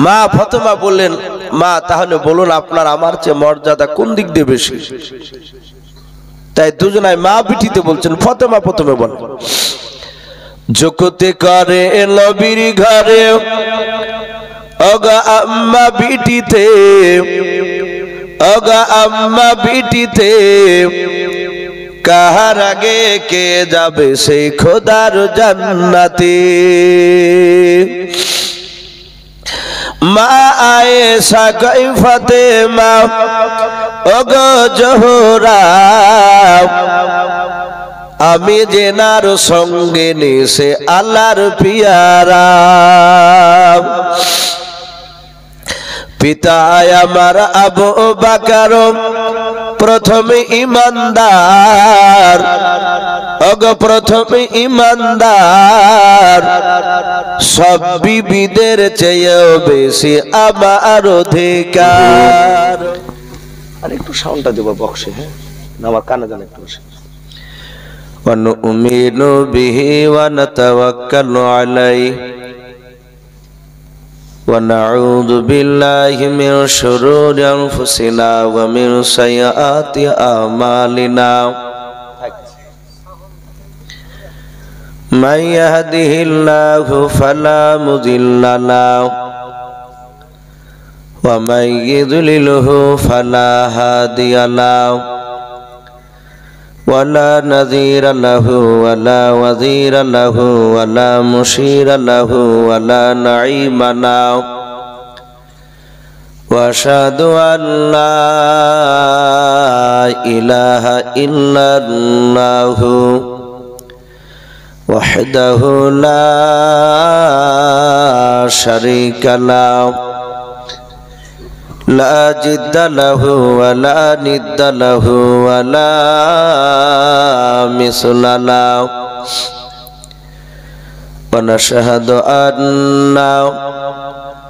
মা ফাতেমা বললেন, মা তাহলে বলুন আপনার আমার চেয়ে মর্যাদা কোন দিক দিয়ে বেশি? তাই দুজনাই মা বিটিতে বলছেন। ফাতেমা প্রথমে বলেন, জগতে করে নবীর ঘরে অগা আম্মা বিটিতে, অগা আম্মা বিটিতে, কাহার আগে কে যাবে সেই খোদার জান্নাতে। মা আয়েশা কই ফাতেমা ওগো জোহরা, আমি জেনার সঙ্গে নিছে আল্লাহর পিয়ারা। পিতা আমার আবু বকর প্রথম ইমানদার, ওগো প্রথম ইমানদার, সব বিবিদের চেয়েও বেশি আমার অধিকার। আর একটু সাউন্ডটা দেবো বক্সে, হ্যাঁ, আমার কানে জানে একটু বসে। ونؤمن به ونتوكل عليه ونعوذ بالله من شرور أنفسنا ومن سيئات أعمالنا من يهده الله فلا مضل له ومن يضلله فلا هادي له ولا نذير له ولا وزير له ولا مشير له ولا نعيم له وأشهد أن لا إله إلا الله وحده لا شريك له لا جد له ولا ند له ولا مثل له ونشهد أن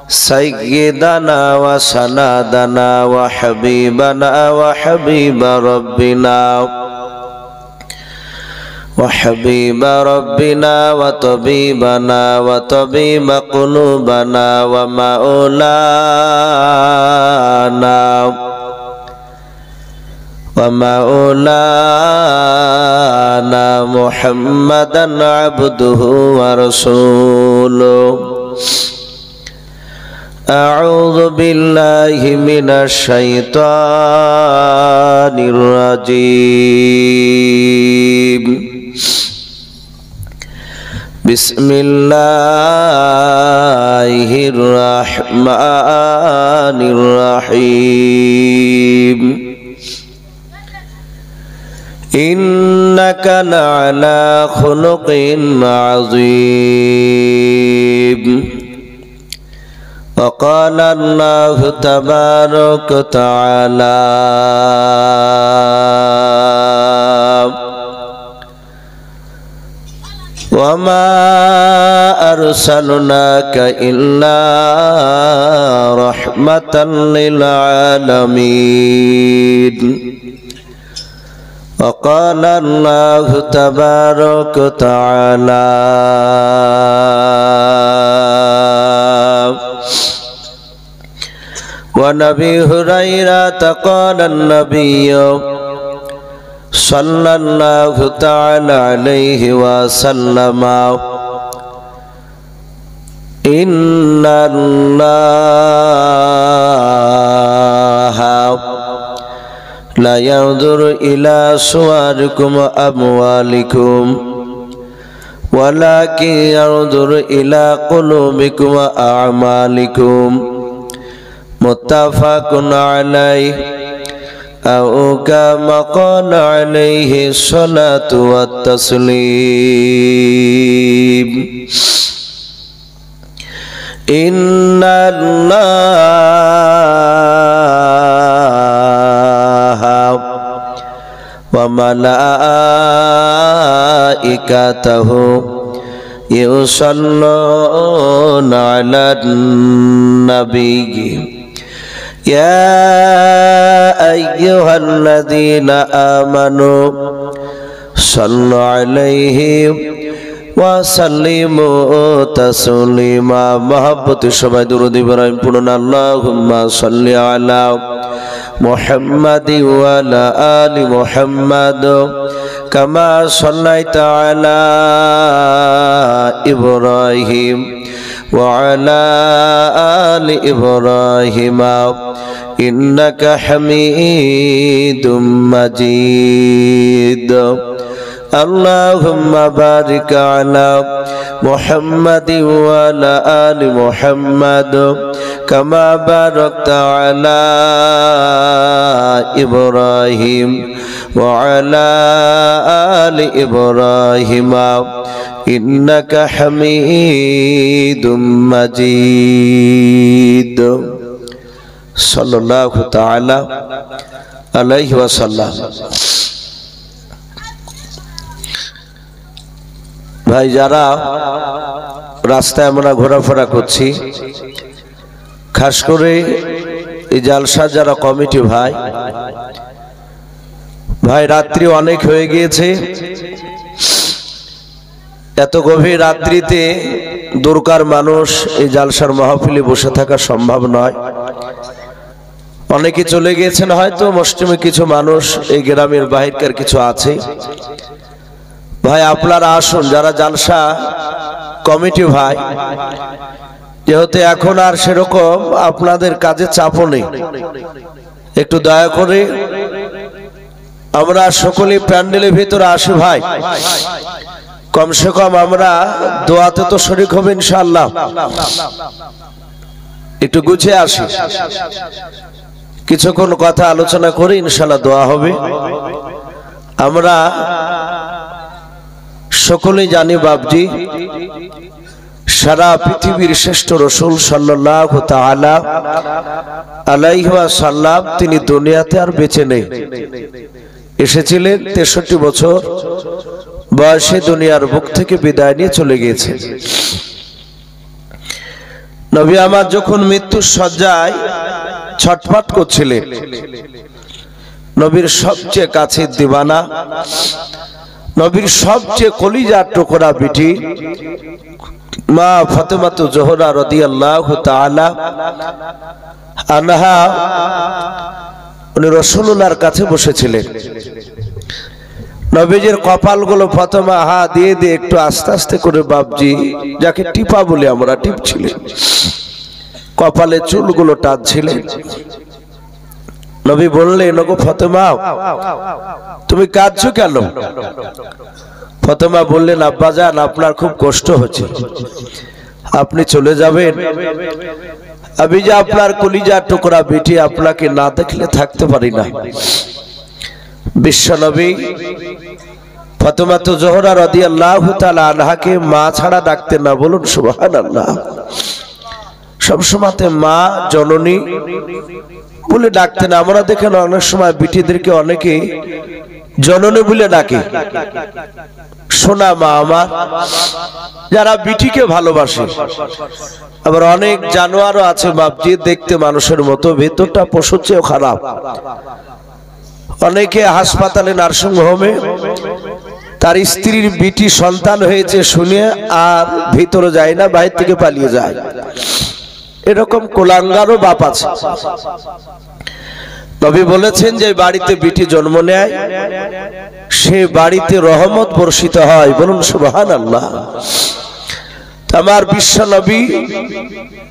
سيدنا وسندنا وحبيبنا وحبيب ربنا وحبيب ربنا وطبيبنا وطبيب قلوبنا ومولانا محمدا عبده ورسوله. أعوذ بالله من الشيطان الرجيم. بسم الله الرحمن الرحيم. إنك لعلى خلق عظيم. وقال الله تبارك وتعالى وما أرسلناك إلا رحمة للعالمين. وقال الله تبارك وتعالى وعن أبي هريرة قال النبي صلى الله تعالى عليه وسلم إن الله لا ينظر إلى صوركم وأموالكم ولكن ينظر إلى قلوبكم وأعمالكم. متفق عليه أو كما قال عليه الصلاة والتسليم. إن الله وملائكته يصلون على النبي يا أيها الذين آمنوا صلوا عليه وسلموا تسليما محبت সবাই দুরূদ ইব্রাহিম পড়ুন আল্লাহুম্মা সাল্লি আলা محمد وعلى آل محمد كما صليت على إبراهيم وعلى آل إبراهيم إنك حميد مجيد اللهم بارك على محمد وعلى آل محمد كما باركت على إبراهيم وعلى آل إبراهيم إنك حميد مجيد صلى الله تعالى عليه وسلم ভাই যারা রাস্তায় আমরা ঘোরাফেরা করছি খাস করে এই জালসা যারা কমিটি ভাই রাত্রি অনেক হয়ে গিয়েছে এত গভীর রাত্রিতে দূরকার মানুষ এই জালসার মাহফিলে বসে থাকা সম্ভব নয় অনেকে চলে গিয়েছেন হয়তো মুসলিমে কিছু মানুষ এই গ্রামের বাহিরকার কিছু আছে ভাই আপনারা আসুন যারা জালসা কমিটি ভাই যেহেতু এখন আর সেরকম আপনাদের কাজে চাপও নেই একটু দয়া করে আমরা সকলেই প্যান্ডেলের ভিতরে আসি ভাই কমসে কম আমরা দোয়াতে তো শরীক হবে ইনশাআল্লাহ একটু গুছিয়ে আসি কিছুক্ষণ কথা আলোচনা করে ইনশাআল্লাহ দোয়া হবে আমরা সকলেই জানি বাপজি সারা পৃথিবীর শ্রেষ্ঠ রাসূল সাল্লাল্লাহু তাআলা আলাইহি ওয়াসাল্লাম তিনি দুনিয়াতে আর বেঁচে নেই এসেছিলেন 63 বছর বয়সে দুনিয়ার বুক থেকে বিদায় নিয়ে চলে গিয়েছেন নবী আমার যখন মৃত্যুর শয্যায় ছটফট করছিলেন নবীর সবচেয়ে কাছের দিওয়ানা নবীর সবচেয়ে কলিজার টুকরা বিটি মা ফাতেমা জোহরা রাদিয়াল্লাহু তাআলা আনহা উনি রাসূলুল্লাহর কাছে বসেছিলেন নবীজির কপালগুলো ফাতেমা হা দিয়ে দিয়ে একটু আস্তে আস্তে করে বাপজি যাকে টিপা বলি আমরা টিপছিলেন কপালে চুলগুলো টানছিলেন নবী বললেন ওগো ফাতেমা তুমি কাঁদছো কেন ফাতেমা বললেন আব্বাজান আপনার খুব কষ্ট হচ্ছে আপনি চলে যাবেন আমি যে আপনার কলিজার টুকরা বেটি আপনাকে না দেখলে থাকতে পারি না বিশ্বনবী ফাতেমা জোহরা রাদিয়াল্লাহু তাআলা আনহাকে মা ছাড়া ডাকতেন না বলুন সুবহানাল্লাহ সবসময় মা জননী বলে ডাকতেন আমরা দেখেন অনেক সময় বিটিদেরকে অনেকে জননী বলে ডাকে সোনা মা আমার যারা বিটিকে ভালোবাসে আবার অনেক জানোয়ারও আছে বাপজি দেখতে মানুষের মতো ভেতরটা পশুর চেয়েও খারাপ অনেকে হাসপাতালে নার্সিং হোমে তার স্ত্রীর বিটি সন্তান হয়েছে শুনে আর ভিতরে যায় না বাইরে থেকে পালিয়ে যায় এরকম কোলাঙ্গারও বাপ আছে নবী বলেছেন যে বাড়িতে বিটি জন্ম নেয় সে বাড়িতে রহমত বর্ষিত হয় বলুন সুবহানাল্লাহ আমার বিশ্ব নবী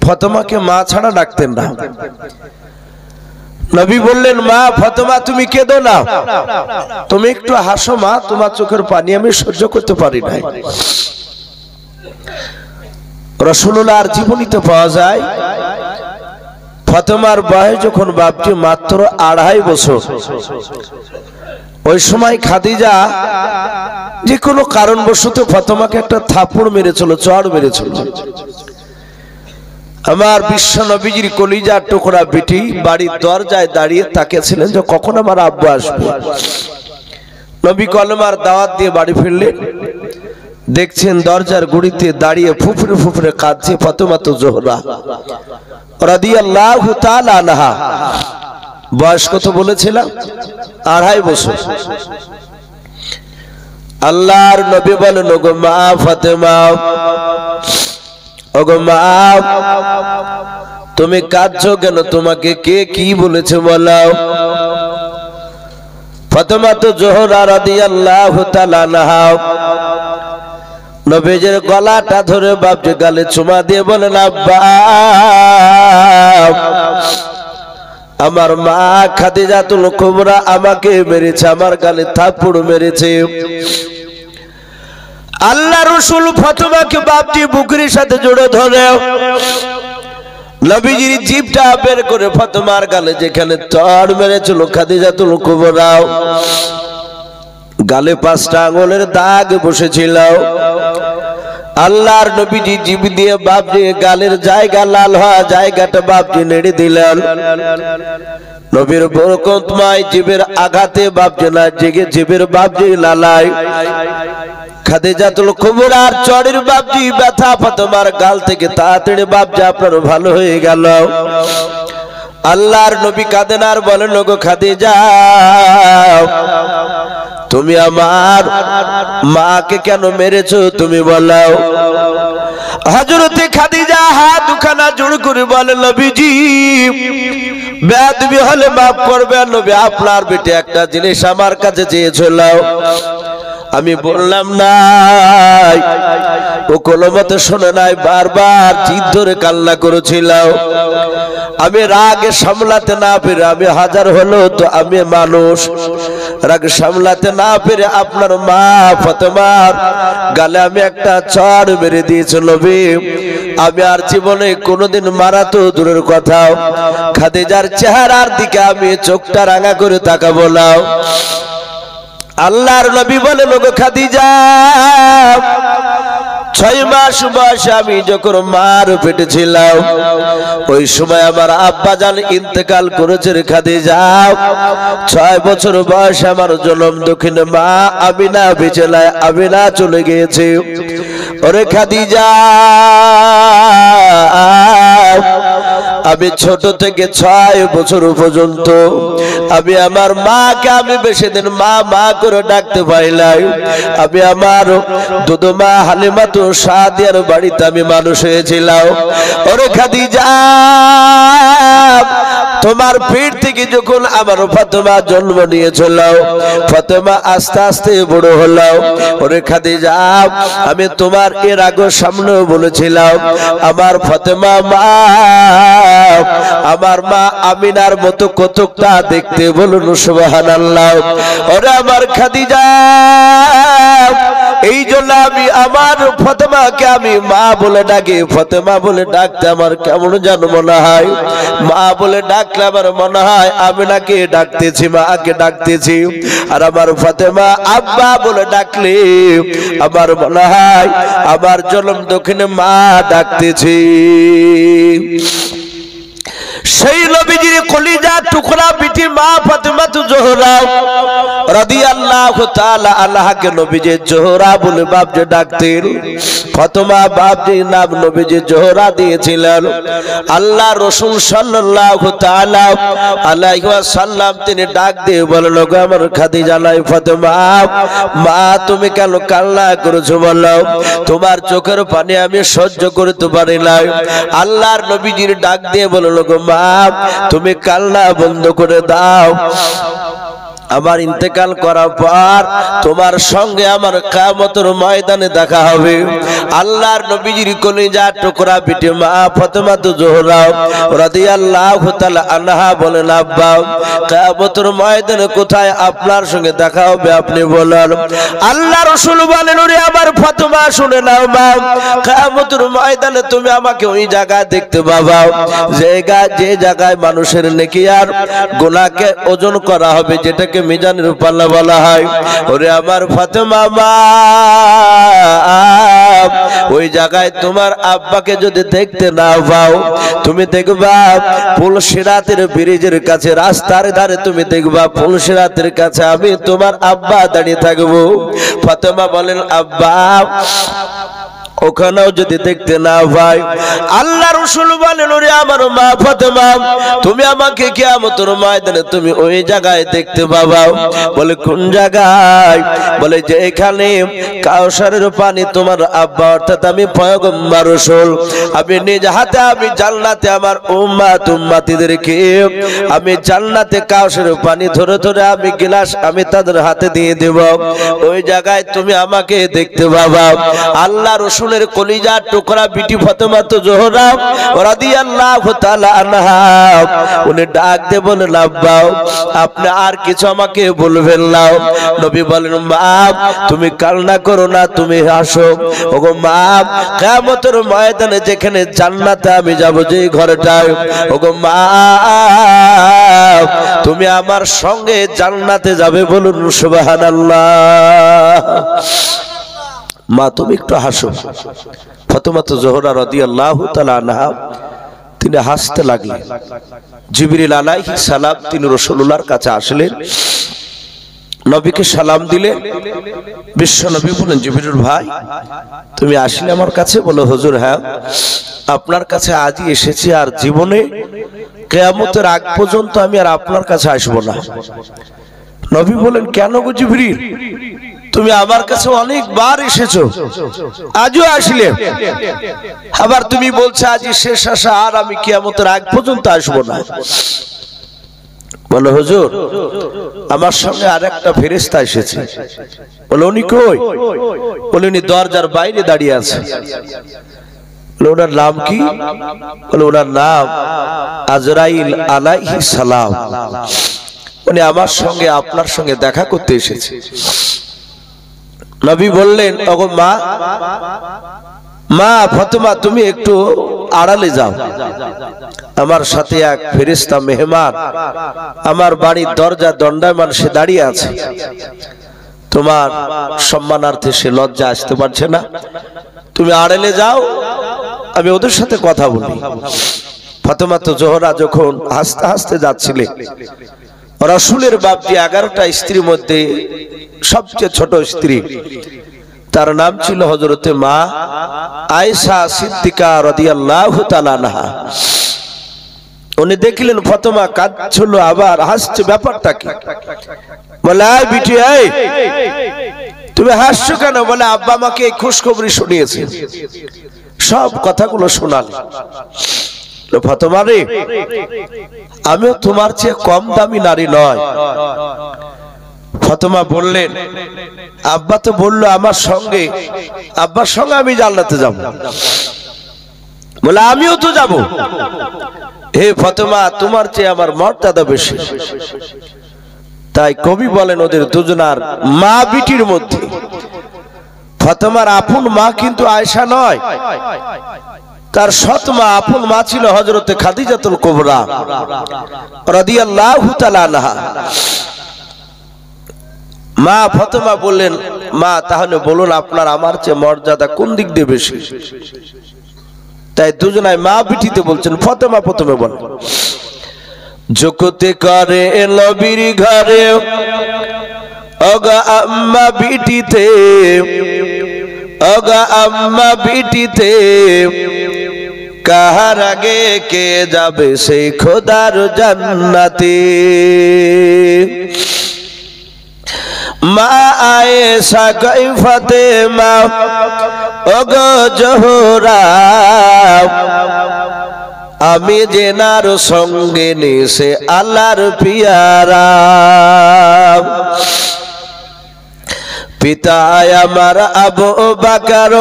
ফাতেমাকে মা ছাড়া ডাকতেন না নবী বললেন মা ফাতেমা তুমি কেঁদো না তুমি একটু হাসো মা তোমার চোখের পানি আমি সহ্য করতে পারি না রাসূলুল্লাহর জীবনীতে পাওয়া যায় ফাতেমার বয়স যখন বাপটি মাত্র 2.5 বছর ওই সময় খাদিজা যে কোনো কারণবশত ফাতেমাকে একটা থাপ্পড় মেরেছিল চড় মেরেছিল আমার বিশ্ব নবীজির কলিজার টুকরা বেটি বাড়ির দরজায় দাঁড়িয়ে তাকিয়েছিলেন যে কখন আমার আব্বু আসবে নবী কলমার দাওয়াত দিয়ে বাড়ি ফিরলেন দেখছেন দরজার গুড়িতে দাঁড়িয়ে ফুফরে ফুফরে কাঁদছে ফাতেমা জোহরা রাদিয়াল্লাহু তাআলা আনহা বয়স কত বলেছিলাম 2.5 বছর আল্লাহর নবী বলেন, ওগো মা ফাতেমা, ওগো মা, তুমি কাঁদছো কেন? তোমাকে কে কি বলেছে বলো? ফাতেমা তো জোহরা রাদিয়াল্লাহু তাআলা আনহা নবীজির গলাটা ধরে বাপজি গালে চুমা দিয়ে বলেন, আব্বা, আমার মা খাদিজাতুল কুবরা আমাকে মেরেছে, আমার গালে থাপ্পড় মেরেছে। আল্লাহ রাসূল ফাতেমাকে বাপজি বুকের সাথে জড়িয়ে ধরে নবীজির জিভটা বের করে ফাতেমার গালে যেখানে চড় মেরেছিল খাদিজাতুল কুবরা, গালে 5টা আঙ্গুলের দাগ বসেছিল। আল্লাহর নবীজি জিভ দিয়ে বাপজি গালের জায়গা লাল হওয়া জায়গাটা বাপজি নেড়ে দিলেন। নবীর বরকতময় জিভের আঘাতে বাপজি না জেগে জিভের বাপজি লালায় খাদিজাতুল কুবরার চড়ের বাপজি ব্যথা ফাতেমার গাল থেকে তাড়াতাড়ি বাপজি আপনার ভালো হয়ে গেল। আল্লাহর নবী কাঁদেন আর বলেন, ওগো খাদিজা, তুমি আমার মাকে কেন মেরেছো তুমি বলো? হযরতে খাদিজা হাত দুখানা জোড় করে বলেন, নবীজি, বেয়াদবি হলে মাফ করবেন নবী, আপনার বেটে একটা জিনিস আমার কাছে চেয়েছিল, আমি বললাম না, ও কোনো মতে শোনে নাই, বারবার জিদ ধরে কান্না করেছিল। আমি রাগে সামলাতে না পেরে, আমি হাজার হলো তো আমি মানুষ, রাগ সামলাতে না পেরে আপনার মা ফাতেমার গালে আমি একটা চড় মেরে দিয়েছি নবী। আমি আর জীবনে কোনোদিন মারা তো দূরের কথা, খাদিজার চেহারার দিকে আমি চোখটা রাঙা করে তাকাবো না। আল্লাহর নবী বলেন, ওগো খাদিজা, 6 মাস বয়সে আমি যখন মার পেটে ছিলাম, ওই সময় আমার আব্বা জান ইন্তেকাল করেছে রে খাদিজা। 6 বছর বয়সে আমার জন্ম দক্ষিণে মা আমিনা বেঁচে নাই, আমিনা চলে গিয়েছে। ওরে খাদিজা, আমি ছোট থেকে 6 বছর পর্যন্ত আমি আমার মাকে আমি বেশি দিন মা মা করে ডাকতে পাইলাই। আমি আমার দুধমা হালিমাতু সাদিয়ার বাড়িতে আমি মানুষ হয়েছিলাম। ওরে খাদিজা, তোমার পেট থেকে যখন আমার ফাতেমা জন্ম নিয়েছিল, ফাতেমা আস্তে আস্তে বড় হলো। ওরে খাদিজা, আমি তোমার এর আগে সামনেও বলেছিলাম, আমার ফাতেমা মা আমার মা আমিনার মতো কতকটা দেখতে, বলুন সুবহানাল্লাহ। ওরে আমার খাদিজা, এই জন্য আমি আমার ফাতেমাকে আমি মা বলে ডাকি। ফাতেমা বলে ডাকতে আমার কেমন যেন মনে হয়, মা বলে ডাকলে আমার মনে হয় আমিনাকে ডাকতেছি, মাকে ডাকতেছি। আর আমার ফাতেমা আব্বা বলে ডাকলে আমার মনে হয় আমার জন্ম দক্ষিণে মা ডাকতেছি। সেই নবীজির কলিজার টুকরা বিটি মা ফাতেমা জোহরা রাদিয়াল্লাহু তাআলা আনহাকে নবীজি জোহরা বলে বাপজি ডাকতেন। ফাতেমা বাপজি নাম নবীজি জোহরা দিয়েছিলেন। আল্লাহ রাসূল সাল্লাল্লাহু তাআলা আলাইহি ওয়াসাল্লাম তিনি ডাক দিয়ে বলল, গো আমার খাদিজা নাই ফাতেমা, মা তুমি কেন কান্না করেছো বলো? তোমার চোখের পানি আমি সহ্য করতে পারি না। আল্লাহর নবীজির ডাক দিয়ে বলল, গো মা তুমি কান্না বন্ধ করে দাও, আমার ইন্তেকাল করার পর তোমার সঙ্গে আমার কিয়ামতের ময়দানে দেখা হবে। আল্লাহর নবীজির কলিজার টুকরা বিটি মা ফাতেমা জোহরা রাদিয়াল্লাহু তাআলা আনহা বলেন, আব্বা কিয়ামতের ময়দানে কোথায় আপনার সঙ্গে দেখা হবে আপনি বলেন। আল্লাহ রাসূল বলেন, ওরে আমার ফাতেমা শুনে নাও মা, কিয়ামতের ময়দানে তুমি আমাকে ওই জায়গায় দেখতে পাবা যে জায়গায় মানুষের নেকি আর গুনাহকে ওজন করা হবে, যেটাকে মিজানের পাল্লা বলা হয়। ওরে আমার ফাতেমা মা, ওই জায়গায় তোমার আব্বাকে যদি দেখতে না পাও, তুমি দেখবা পুলসিরাতের ব্রিজের কাছে, রাস্তার ধারে তুমি দেখবা পুলসিরাতের কাছে আমি তোমার আব্বা দাঁড়িয়ে থাকবো। ফাতেমা বলেন, আব্বা ওখানেও যদি দেখতে না পাই, আল্লাহ রাসূল বলেন, ওরে আমার মা ফাতেমা, তুমি আমাকে কিয়ামতের ময়দানে তুমি ওই জায়গায় দেখতে পাবা। বলে কোন জায়গায়? বলে যে এখানে কাউসারের পানি তোমার আব্বা অর্থাৎ আমি পয়গম্বর রাসূল আমি নিজ হাতে আমি জান্নাতে আমার উম্মতিদেরকে আমি জান্নাতে কাউসারের পানি ধরে ধরে আমি গ্লাস আমি তাদের হাতে দিয়ে দেব। ওই জায়গায় তুমি আমাকে দেখতে পাবা। আল্লাহ রাসূলের কলিজার টুকরা বিটি ফাতেমা তো জোহরা রাদিয়াল্লাহু তাআলা আনহা উনি ডাক দিয়ে বলেন, আব্বা আপনি আর কিছু আমাকে বলবেন না। নবী বলেন, মা তুমি কান্না করো না, তুমি হাসো। ওগো মা, কিয়ামতের ময়দানে যেখানে জান্নাতে আমি যাব যে ঘরটায়, ওগো মা তুমি আমার সঙ্গে জান্নাতে যাবে, বলুন সুবহানাল্লাহ। মা তুমি একটু হাসো। ফাতেমা জোহরা রাদিয়াল্লাহু তাআলা আনহা তিনি হাসতে লাগলেন। জিবরিল আলাইহিস সালাম তিনি রাসূলুল্লাহর কাছে আসলেন, নবীকে সালাম দিলেন। বিশ্ব নবী বলেন, জিবরিল ভাই তুমি আসলে আমার কাছে? বলে হুজুর হ্যাঁ, আপনার কাছে আজই এসেছি, আর জীবনে কিয়ামতের আগ পর্যন্ত আমি আর আপনার কাছে আসবো না। নবী বলেন, কেন গো জিবরিল? তুমি আমার কাছে অনেকবার এসেছো, আজও আসলে, আবার তুমি বলছো আজই শেষ আসা, আর আমি কিয়ামতের আগ পর্যন্ত আসবো না। বলে হুজুর আমার সঙ্গে আরেকটা ফেরেশতা এসেছে। বলে উনি কই? বলে উনি দরজার বাইরে দাঁড়িয়ে আছে। বলে ওনার নাম কি? বলে ওনার নাম আজরাইল আলাইহিস সালাম। উনি আমার সঙ্গে আপনার সঙ্গে দেখা করতে এসেছে। নবী বললেন, ওগো মা, মা ফাতেমা তুমি একটু আড়ালে যাও, আমার সাথে এক ফেরেশতা মেহমান আমার বাড়ির দরজা দণ্ডায়মান সে দাঁড়িয়ে আছে, তোমার সম্মানার্থে সে লজ্জা আসতে পারছে না, তুমি আড়ালে যাও, আমি ওদের সাথে কথা বলি। ফাতেমা জোহরা যখন হাসতে হাসতে যাচ্ছিলেন, রাসূলের বাপজি 11টা স্ত্রীর মধ্যে সবচেয়ে ছোট স্ত্রী, তার নাম ছিল হযরতে মা আয়েশা সিদ্দিকা রাদিয়াল্লাহু তাআলা আনহা। উনি দেখলেন ফাতেমা কাঁদছিল আবার হাসছে, ব্যাপারটা কি? বলে এই বিটি, এই তুমি হাসছো কেন? বলে আব্বা আমাকে এই খুশখবরি শুনিয়েছে, সব কথাগুলো শোনাল। ফাতেমা রে, আমিও তোমার চেয়ে কম দামি নারী নয়। ফাতেমা বললেন, আব্বা তো বললো আমার সঙ্গে, আব্বার সঙ্গে আমি জান্নাতে যাব। বলে আমিও তো যাব। হে ফাতেমা, তোমার চেয়ে আমার মর্যাদা বেশি। তাই কবি বলেন ওদের দুজনার মা বিটির মধ্যে ফাতেমার আপন মা কিন্তু আয়েশা নয়, তার সৎ মা আপন মা ছিল হযরতে খাদিজাতুল কুবরা রাদিয়াল্লাহু তাআলা আনহা। মা ফাতেমা বললেন, মা তাহলে বলুন আপনার আমার চেয়ে মর্যাদা কোন দিক দিয়ে বেশি? তাই দুজনাই মা বিটিতে বলছেন। ফাতেমা প্রথমে বলেন, জগতে করে নবীর ঘরে ওগা আম্মা বিটিতে, ওগা আম্মা বিটিতে, কাহার আগে কে যাবে সেই খোদার জান্নাতে। মা আয়েশা কই ফাতেমা ওগো জোহরা, আমি জেনার সঙ্গে নিছে আল্লাহর পিয়ারা। পিতা আমার আবু বকর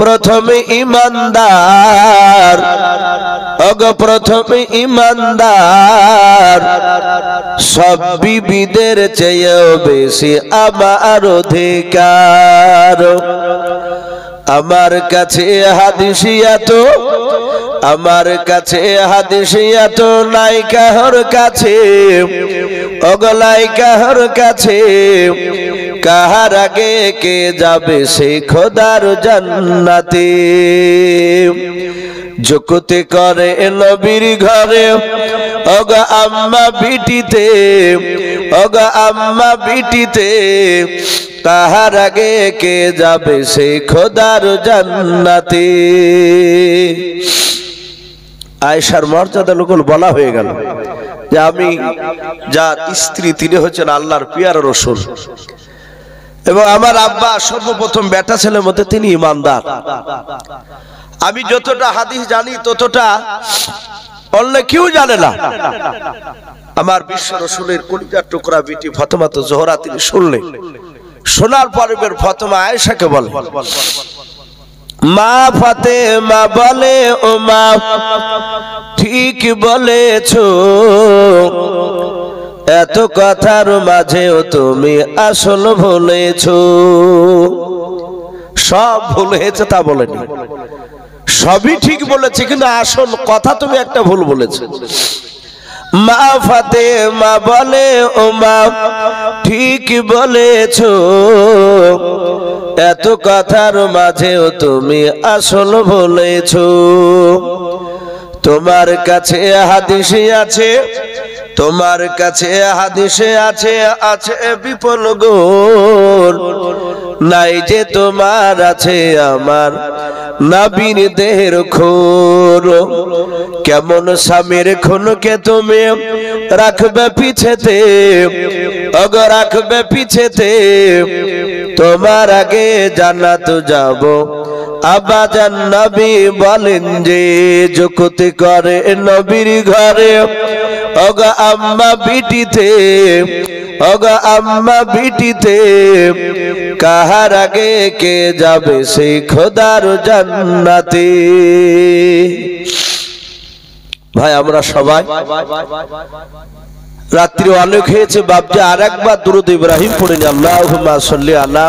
প্রথম ইমানদার, ওগো প্রথম ইমানদার, সব বিবিদের চেয়েও বেশি আমার অধিকার। আমার কাছে হাদিসিয়াত, আমার কাছে হাদিসিয়াত নাই কাহর কাছে, ওগো নাই কাহর কাছে, কাহার আগে কে যাবে সেই খোদার জান্নাতে। জগতে করে নবীর ঘরে ওগো আম্মা বিটিতে, ওগো আম্মা বিটিতে, কাহার আগে কে যাবে সেই খোদার জান্নাতে। আয়েশার মর্যাদা লোকল বলা হয়ে গেল যে আমি যার স্ত্রী তিনি হচ্ছেন আল্লাহর পিয়ার রাসূল, এবং আমার আব্বা সর্বপ্রথম বেটা ছেলের মধ্যে তিনি ইমানদার। আমি যতটা হাদিস জানি ততটা অন্য কেউ জানে না। আমার বিশ্ব রাসূলের কলিজার টুকরা বিটি ফাতেমা জোহরা তিনি শুনলেন, শোনার পরে ফাতেমা আয়েশাকে বলে, মা ফাতেমা বলে ও মা ঠিক বলেছো, এত কথার মাঝেও তুমি আসল ভুলেছো। সব ভুল হয়েছে তা বলেনি, সবই ঠিক বলেছে, কিন্তু আসল কথা তুমি একটা ভুল বলেছো। মা ফাতেমা বলে ও মা ঠিক বলেছো, এত কথার মাঝেও তুমি আসল বলেছো। তোমার কাছে হাদিসে আছে, তোমার কাছে হাদিসে আছে, আছে বিপুল গুণ, নাই যে তোমার আছে আমার নবীর দেহের খুন। কেমন স্বামীর খুনকে তুমি রাখবে পিছেতে, অগ রাখবে পিছেতে, তোমার আগে জান্নাত যাব। আবাজান নবী বলেন যে যুক্তি করে নবীর ঘরে, অগ আম্মা বিটিতে, অগ আম্মা বিটিতে, কাহার আগে কে যাবে সেই খোদার জান্নাতে। ভাই আমরা সবাই রাত্রি অনেক হয়েছে, বাপজি আর একবার দুরূদ ইব্রাহিম পড়ে নি। আল্লাহুম্মা সাল্লি আলা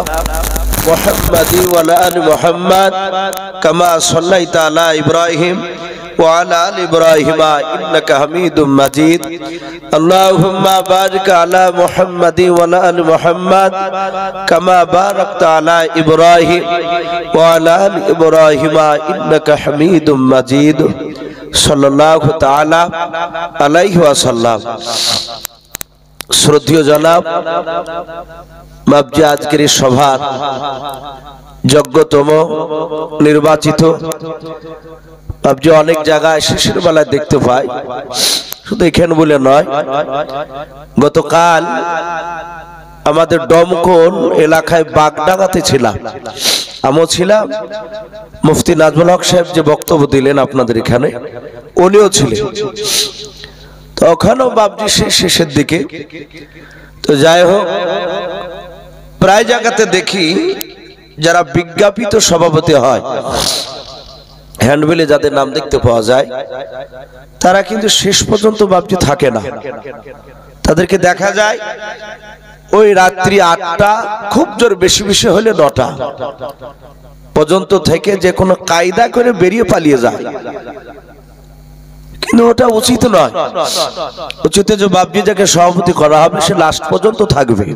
মুহাম্মাদি ওয়া আলা আলি মুহাম্মাদ কামা সাল্লাইতা আলা ইব্রাহিম ওয়া আলা আলি ইব্রাহিম ইন্নাকা হামিদুম মাজিদ। আল্লাহুম্মা বারিক আলা মুহাম্মাদি ওয়া আলা আলি মুহাম্মাদ কামা বারাকতা আলা ইব্রাহিম ওয়া আলা আলি ইব্রাহিম ইন্নাকা হামিদুম মাজিদ। সাল্লাল্লাহু তাআলা আলাইহি ওয়াসাল্লাম। শ্রদ্ধেয় জনাব বাপজি, আজকের এই সভার যোগ্যতম নির্বাচিত বাপজি অনেক জায়গায় শেষের বেলায় দেখতে পাই, শুধু এখানে বলে নয়, গতকাল আমাদের দমকল এলাকায় বাগডাঙ্গাতে ছিলাম, আমিও ছিলাম, মুফতি নাজমুল হক সাহেব যে বক্তব্য দিলেন আপনাদের এখানে উনিও ছিলেন। তো ওখানেও বাপজি শেষের দিকে, তো যাই হোক প্রায় জায়গাতে দেখি যারা বিজ্ঞাপিত সভাপতি হয়, হ্যান্ডবিলে যাদের নাম দেখতে পাওয়া যায়, তারা কিন্তু শেষ পর্যন্ত বাপজি থাকে না। তাদেরকে দেখা যায় ওই রাত্রি 8টা, খুব জোর বেশি বেশি হলে 9টা পর্যন্ত থেকে যে কোনো কায়দা করে বেরিয়ে পালিয়ে যায়, কিন্তু ওটা উচিত নয়। উচিত যে বাপজি যাকে সভাপতি করা হবে সে লাস্ট পর্যন্ত থাকবে,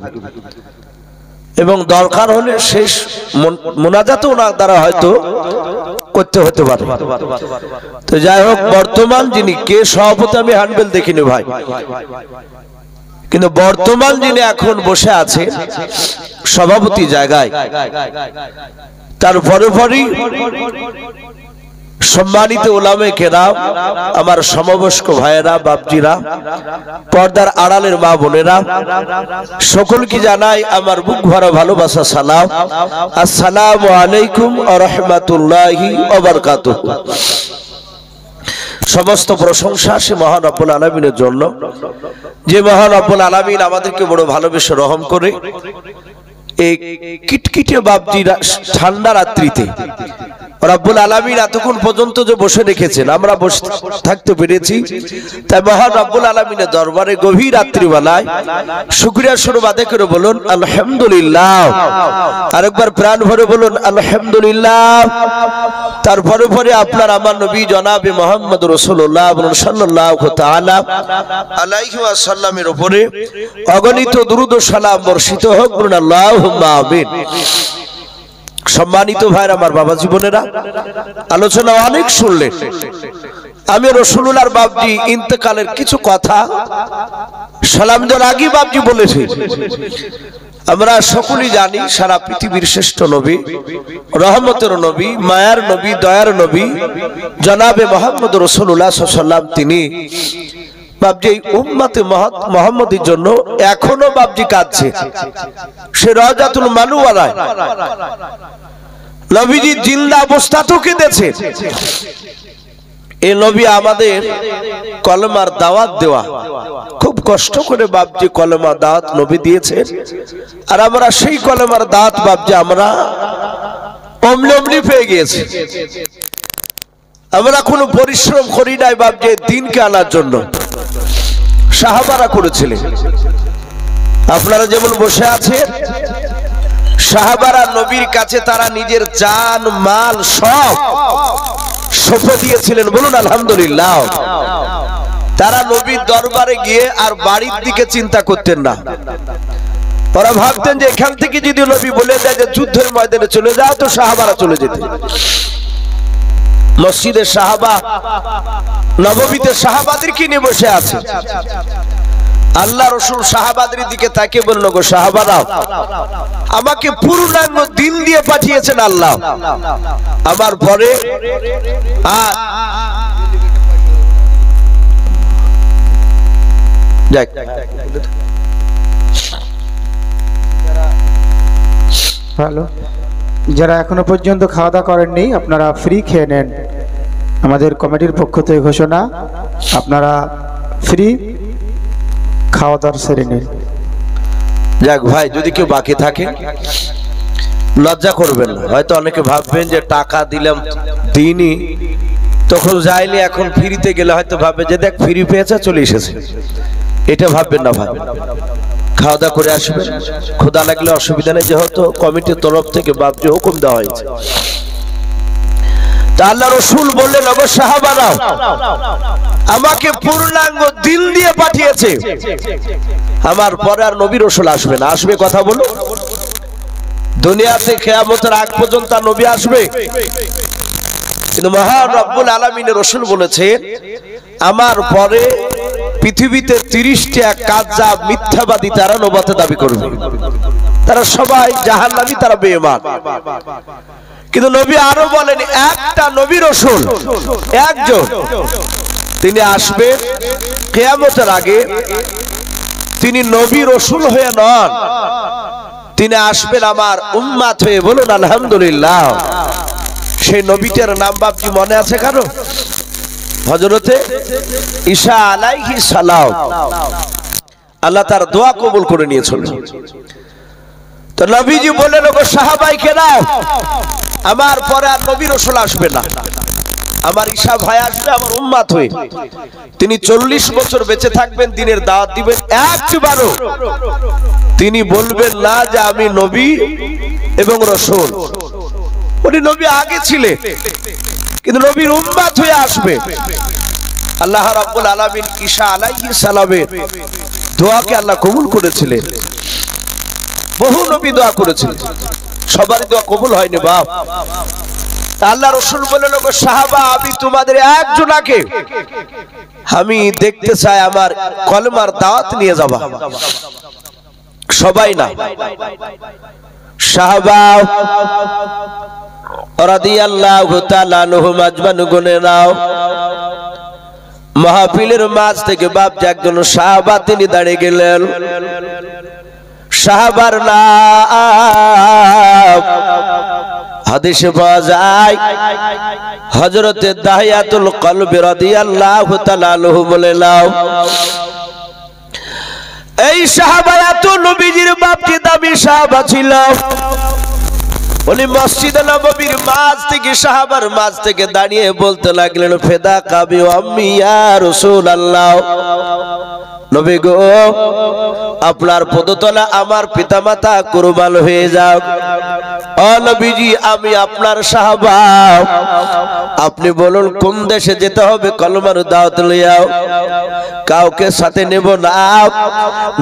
এবং দরকার হলে শেষ মোনাজাত ওনার দ্বারা হয়তো করতে হতে পারে। তো যাই হোক, বর্তমান যিনি কে সভাপতি আমি হ্যান্ডবেল দেখিনি ভাই, কিন্তু বর্তমান যিনি এখন বসে আছে সভাপতি জায়গায়, তার পরপরই সম্মানিত উলামায়ে কেরাম, আমার সমবয়স্ক ভাইয়েরা, বাপজিরা, পর্দার আড়ালের মা বোনেরা, সকলকে জানাই আমার বুক ভরা ভালোবাসা সালাম। আসসালামু আলাইকুম ওয়া রাহমাতুল্লাহি ওয়া বারাকাতুহু। সমস্ত প্রশংসা সে মহান রব্বুল আলামিনের জন্য, যে মহান রব্বুল আলামিন আমাদেরকে বড় ভালোবেসে রহম করে এই কিটকিটে বাপজি ঠান্ডা রাত্রিতে রব্বুল আলামিন এতক্ষণ পর্যন্ত যে বসে রেখেছেন, আমরা বসে থাকতে পেরেছি, তাই মহান রব্বুল আলামিনের দরবারে গভীর রাত্রিবেলায় শুকরিয়া স্বরূপ আদায় করে বলুন আলহামদুলিল্লাহ। আরেকবার প্রাণ ভরে বলুন আলহামদুলিল্লাহ। তারপরে পরে আপনার আমার নবী জনাবে মুহাম্মদ রাসূলুল্লাহ সাল্লাল্লাহু তাআলা আলাইহি ওয়াসাল্লামের উপরে অগণিত দুরূদ ও সালাম বর্ষিত হোক, বলুন আল্লাহুম্মা আমিন। সম্মানিত ভাইরা, আমার বাবা জীবনেরা, আলোচনা অনেক শুনলেন। আমি রাসূলুল্লাহর বাপজি ইন্তেকালের কিছু কথা সালাম দেওয়ার আগে বাপজি বলেছি, আমরা সকলেই জানি সারা পৃথিবীর শ্রেষ্ঠ নবী, রহমতের নবী, মায়ার নবী, দয়ার নবী জনাবে মুহাম্মদ রাসূলুল্লাহ সাল্লাল্লাহু আলাইহি ওয়াসাল্লাম তিনি বাপজি উম্মতে মুহাম্মদীর জন্য এখনো বাপজি কাঁদছে। সে রওজাতুল মানুওয়ারায় নবীজি জিন্দা অবস্থাতেও কেঁদেছে। এই নবী আমাদের কলেমার দাওয়াত দেওয়া, খুব কষ্ট করে বাপজি কলেমার দাওয়াত নবী দিয়েছে, আর আমরা সেই কলেমার দাওয়াত বাপজি আমরা অমনি অমনি পেয়ে গিয়েছি। আমরা কোনো পরিশ্রম করি নাই বাপজি দিনকে আনার জন্য, সাহাবারা করেছিলেন। আপনারা যেমন বসে আছেন, সাহাবারা নবীর কাছে তারা নিজের জান মাল সব সঁপে দিয়েছিলেন, বলুন আলহামদুলিল্লাহ। তারা নবীর দরবারে গিয়ে আর বাড়ির দিকে চিন্তা করতেন না। ওরা ভাবতেন যে এখান থেকে যদি নবী বলে দেয় যে যুদ্ধের ময়দানে চলে যাও, তো সাহাবারা চলে যেতেন। মসজিদের সাহাবা, নববীতে সাহাবাদেরকে নিয়ে বসে আছে। আল্লাহ রাসূল সাহাবাদের দিকে তাকিয়ে বলল, গো সাহাবারা, আমাকে পূর্ণাঙ্গ দিন দিয়ে পাঠিয়েছেন আল্লাহ, আমার পরে ভালো। যারা এখনো পর্যন্ত খাওয়া দাওয়া করেননি আপনারা ফ্রি খেয়ে নেন। আমাদের কমিটির পক্ষ থেকে ঘোষণা, আপনারা ফ্রি খাওয়া দাওয়া সেরে নিন। যাক ভাই, যদি কেউ বাকি থাকে লজ্জা করবেন না। হয়তো অনেকে ভাববেন যে টাকা দিলাম দিইনি, তখন যাইনি, এখন ফ্রিতে গেলে হয়তো ভাববে যে দেখ ফ্রি পেয়েছে চলে এসেছে। এটা ভাববেন না ভাই, খাওয়া দাওয়া করে আসবেন। ক্ষুধা লাগলে অসুবিধা নেই, যেহেতু কমিটির তরফ থেকে বাপজি হুকুম দেওয়া হয়েছে। তা আল্লাহ রাসূল বললেন, ওগো সাহাবারা, আমাকে পূর্ণাঙ্গ দিন দিয়ে পাঠিয়েছে, আমার পরে আর নবী রাসূল আসবে না। আসবে কথা বলো, দুনিয়াতে কিয়ামতের আগ পর্যন্ত নবী আসবে, কিন্তু মহান রব্বুল আলামিনের রাসূল বলেছেন, আমার পরে পৃথিবীতে 30টা কাযযাব মিথ্যাবাদী তারা নবুয়ত দাবি করবে। তারা সবাই জাহান্নামী, তারা বেঈমান। কিন্তু নবী আরো বলেন, একটা নবী রাসূল একজন, তিনি আসবেন কিয়ামতের আগে। তিনি নবী রাসূল হয়ে নন, তিনি আসবেন আমার উম্মত হয়ে, বলুন আলহামদুলিল্লাহ। সেই নবীটার নাম বাপজি মনে আছে কারো? হযরতে ঈসা আলাইহিস সালাম। আল্লাহ তার দোয়া কবুল করে নিয়েছিল। তো নবীজি বললেন, ওগো সাহাবাইকে নাও, আমার পরে আর নবী রাসূল আসবে না, আমার ঈসা ভাই আসবে আমার উম্মত হয়ে। তিনি 40 বছর বেঁচে থাকবেন, দিনের দাওয়াত দিবেন, একবারও তিনি বলবেন না যে আমি নবী এবং রাসূল। উনি নবী আগে ছিলেন, কিন্তু নবীর উম্মত হয়ে আসবে। আল্লাহ রাব্বুল আলামিন ঈসা আলাইহিস সালামের দোয়াকে আল্লাহ কবুল করেছিলেন। বহু নবী দোয়া করেছিলেন, সবারই দোয়া কবুল হয়নি বাপ। আল্লাহ রাসূল বললেন, ওগো সাহাবা, আমি তোমাদের একজনকে আমি দেখতে চাই, আমার কলেমার দাওয়াত নিয়ে যাবা। সবাই না, সাহাবা রাদিয়াল্লাহু তাআলা আনহুম আজমাইন গুনে নাও। মাহফিলের মাঝ থেকে বাপ একজন সাহাবা তিনি দাঁড়িয়ে গেলেন। সাহাবার নাম হাদিসে পাওয়া যায় হযরতে দাহিয়াতুল কলব রাদিয়াল্লাহু তাআলা আনহু বলে নাও। এই সাহাবা এত নবীজির বাপটি দামি সাহাবা ছিল। উনি মসজিদে নববীর মাঝ থেকে, সাহাবার মাঝ থেকে দাঁড়িয়ে বলতে লাগলেন, ফেদা কাবি আম্মি ইয়া রাসূলুল্লাহ, নবী গো, আপনার পদতলা আমার পিতামাতা কুরবান হয়ে যাক। ও নবীজি, আমি আপনার সাহাবা, আপনি বলুন কোন দেশে যেতে হবে, কলমার দাওয়াত লইয়াও, কাউকে সাথে নেব না।